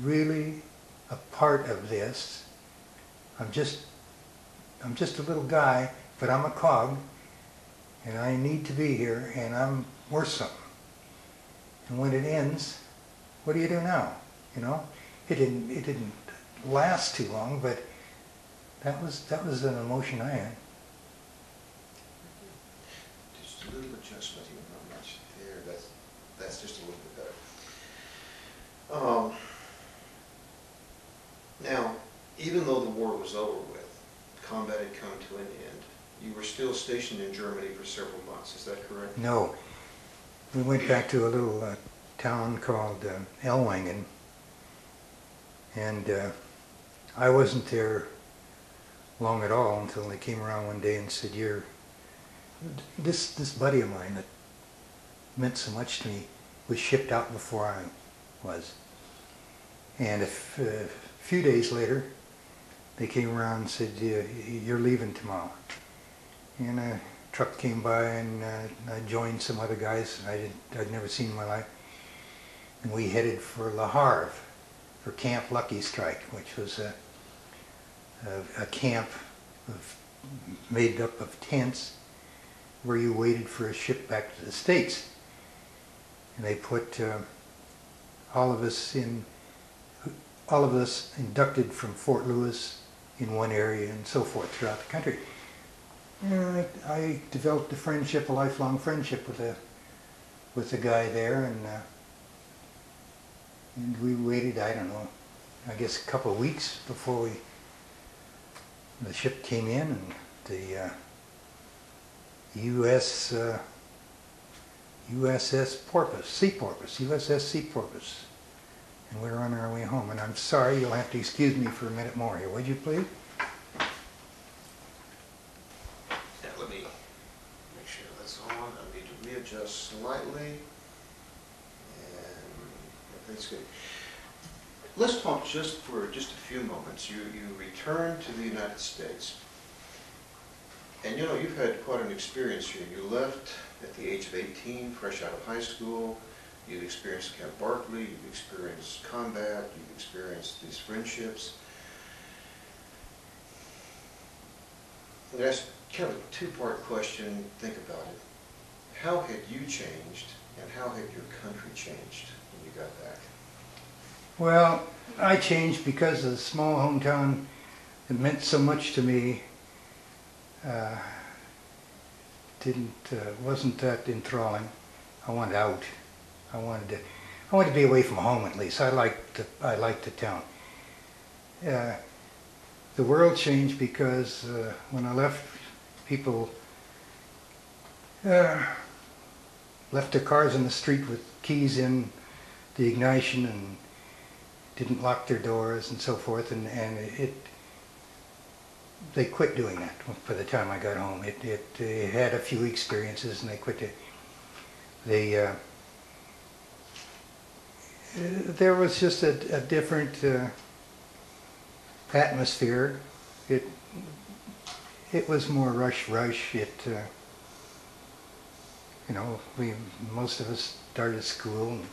really a part of this. I'm just a little guy, but I'm a cog, and I need to be here, and I'm worth something. And when it ends, what do you do now? You know, it didn't last too long, but that was an emotion I had. Just a little adjustment here, not much there. That's just a little bit better. Now, even though the war was over with, combat had come to an end, you were still stationed in Germany for several months. Is that correct? No. We went back to a little town called Ellwangen, and I wasn't there long at all until they came around one day and said, this buddy of mine that meant so much to me was shipped out before I was. And a few days later, they came around and said, you're leaving tomorrow. And I truck came by and I joined some other guys I'd never seen in my life. And we headed for Le Havre for Camp Lucky Strike, which was a camp made up of tents where you waited for a ship back to the States. And they put all of us inducted from Fort Lewis in one area and so forth throughout the country. And I developed a lifelong friendship with the guy there, and we waited, I don't know, I guess a couple of weeks before the ship came in, and the USS Sea Porpoise, and we were on our way home. And I'm sorry, you'll have to excuse me for a minute more here, would you please? Yeah, let me make sure that's on. I need to readjust slightly, and everything's good. Let's talk just for just a few moments. You returned to the United States, and you know, you've had quite an experience here. You left at the age of 18, fresh out of high school. You've experienced Camp Barkley, you've experienced combat, you've experienced these friendships. I'm going to ask kind of a two-part question. Think about it. How had you changed, and how had your country changed when you got back? Well, I changed because of the small hometown that meant so much to me. Wasn't that enthralling. I wanted out. I wanted to be away from home at least. I liked the town. The world changed because when I left, people left their cars in the street with keys in the ignition and didn't lock their doors and so forth, and they quit doing that by the time I got home. They had a few experiences and they quit it. There was just a different atmosphere. It was more rush. Most of us started school. And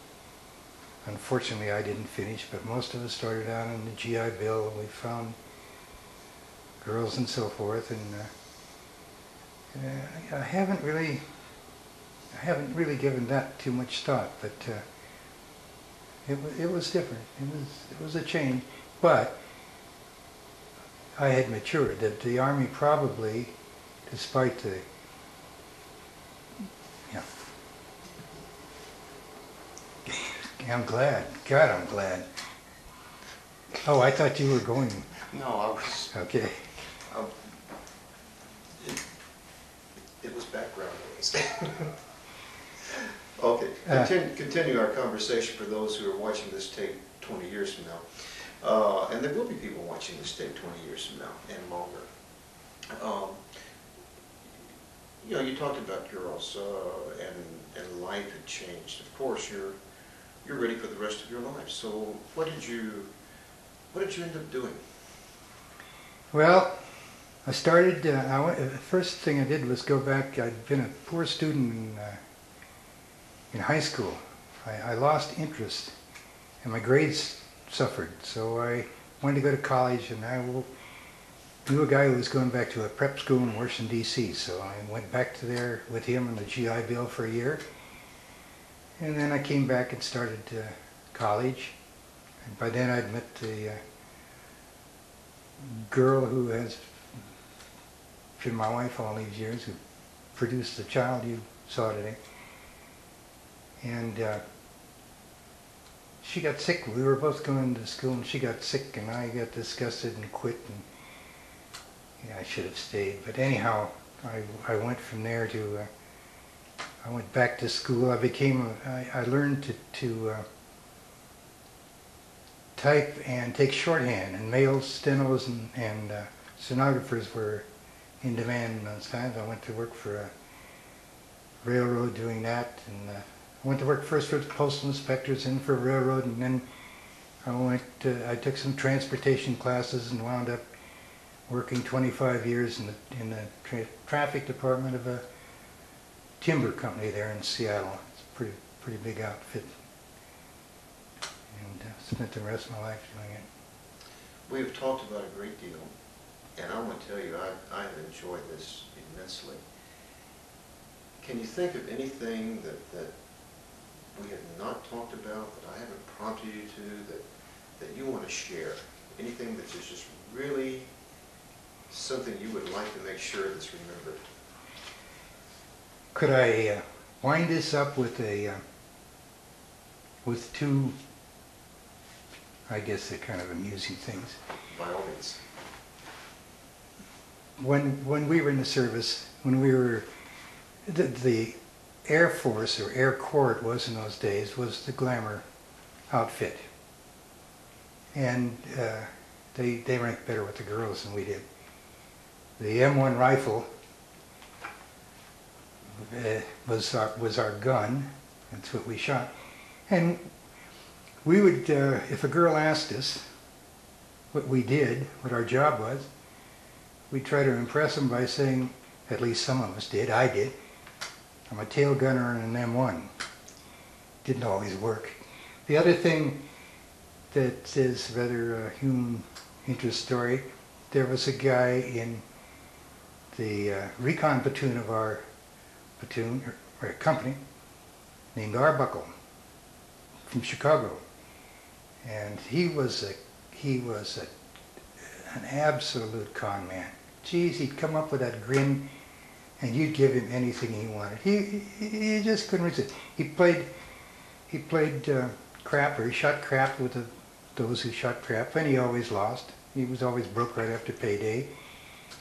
unfortunately, I didn't finish, but most of us started out on the GI Bill, and we found girls and so forth. And I haven't really given that too much thought, but it was different. It was a change, but I had matured. That the Army probably, despite the I'm glad. God, I'm glad. Oh, I thought you were going. No, I was. Okay. It was background noise. Okay, continue our conversation for those who are watching this tape 20 years from now. And there will be people watching this tape 20 years from now and longer. You talked about girls and life had changed. Of course, you're ready for the rest of your life. So what did you end up doing? Well, I started, the first thing I did was go back. I'd been a poor student in high school. I lost interest and my grades suffered. So I wanted to go to college, and I knew a guy who was going back to a prep school in Washington, D.C. So I went back to there with him on the GI Bill for a year. And then I came back and started college. And by then I'd met the girl who has been my wife all these years, who produced the child you saw today. And she got sick. We were both going to school, and she got sick, and I got disgusted and quit. And yeah, I should have stayed. But anyhow, I went from there to I went back to school. I learned to type and take shorthand, and male stenos and stenographers were in demand in those times. I went to work for a railroad doing that, and I went to work first for the postal inspectors, then for a railroad, and then I took some transportation classes and wound up working 25 years in the traffic department of a timber company there in Seattle. It's a pretty big outfit. And spent the rest of my life doing it. We've talked about a great deal, and I want to tell you, I have enjoyed this immensely. Can you think of anything that we have not talked about, that I haven't prompted you to, that you want to share? Anything that is just really something you would like to make sure that's remembered? Could I wind this up with two, I guess they're kind of amusing things. By all means. When we were in the service, when we were, the Air Force, or Air Corps it was in those days, was the glamour outfit. And they ranked better with the girls than we did. The M1 rifle was our gun. That's what we shot. And we would, if a girl asked us what we did, what our job was, we'd try to impress them by saying, at least some of us did, I did, I'm a tail gunner on an M1. Didn't always work. The other thing that is rather a human interest story, there was a guy in the recon platoon of our platoon, or company, named Arbuckle, from Chicago. And he was an absolute con man. Geez, he'd come up with that grin, and you'd give him anything he wanted. He just couldn't resist. He played crap, or he shot crap with those who shot crap, and he always lost. He was always broke right after payday,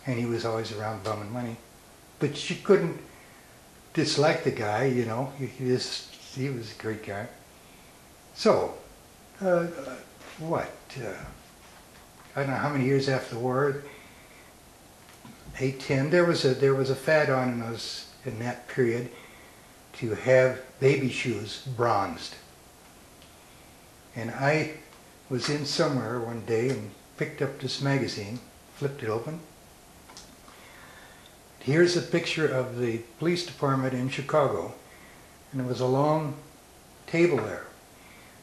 and he was always around bumming money. But you couldn't dislike the guy, you know. He was a great guy. So, I don't know how many years after the war, 8, 10, there was a fad on in that period to have baby shoes bronzed. And I was in somewhere one day and picked up this magazine, flipped it open. Here's a picture of the police department in Chicago, and there was a long table there.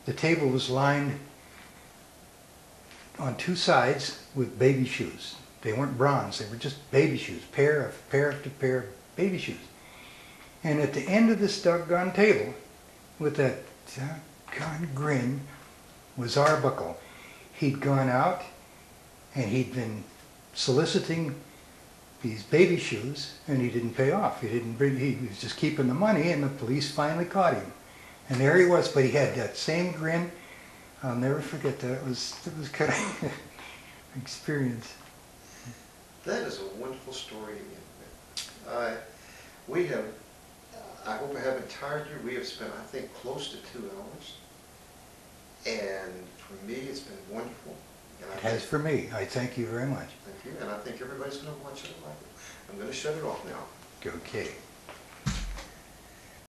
The table was lined on two sides with baby shoes. They weren't bronze, they were just baby shoes, pair after pair of baby shoes. And at the end of this doggone table, with that doggone grin, was Arbuckle. He'd gone out and he'd been soliciting these baby shoes, and he didn't pay off. He was just keeping the money, and the police finally caught him. And there he was, but he had that same grin. I'll never forget that. It was kind of an experience. That is a wonderful story. I hope I haven't tired you. We have spent, I think, close to 2 hours. And for me, it's been wonderful. And It has for me. I thank you very much. Thank you. And I think everybody's going to watch it and like it. I'm going to shut it off now. Okay.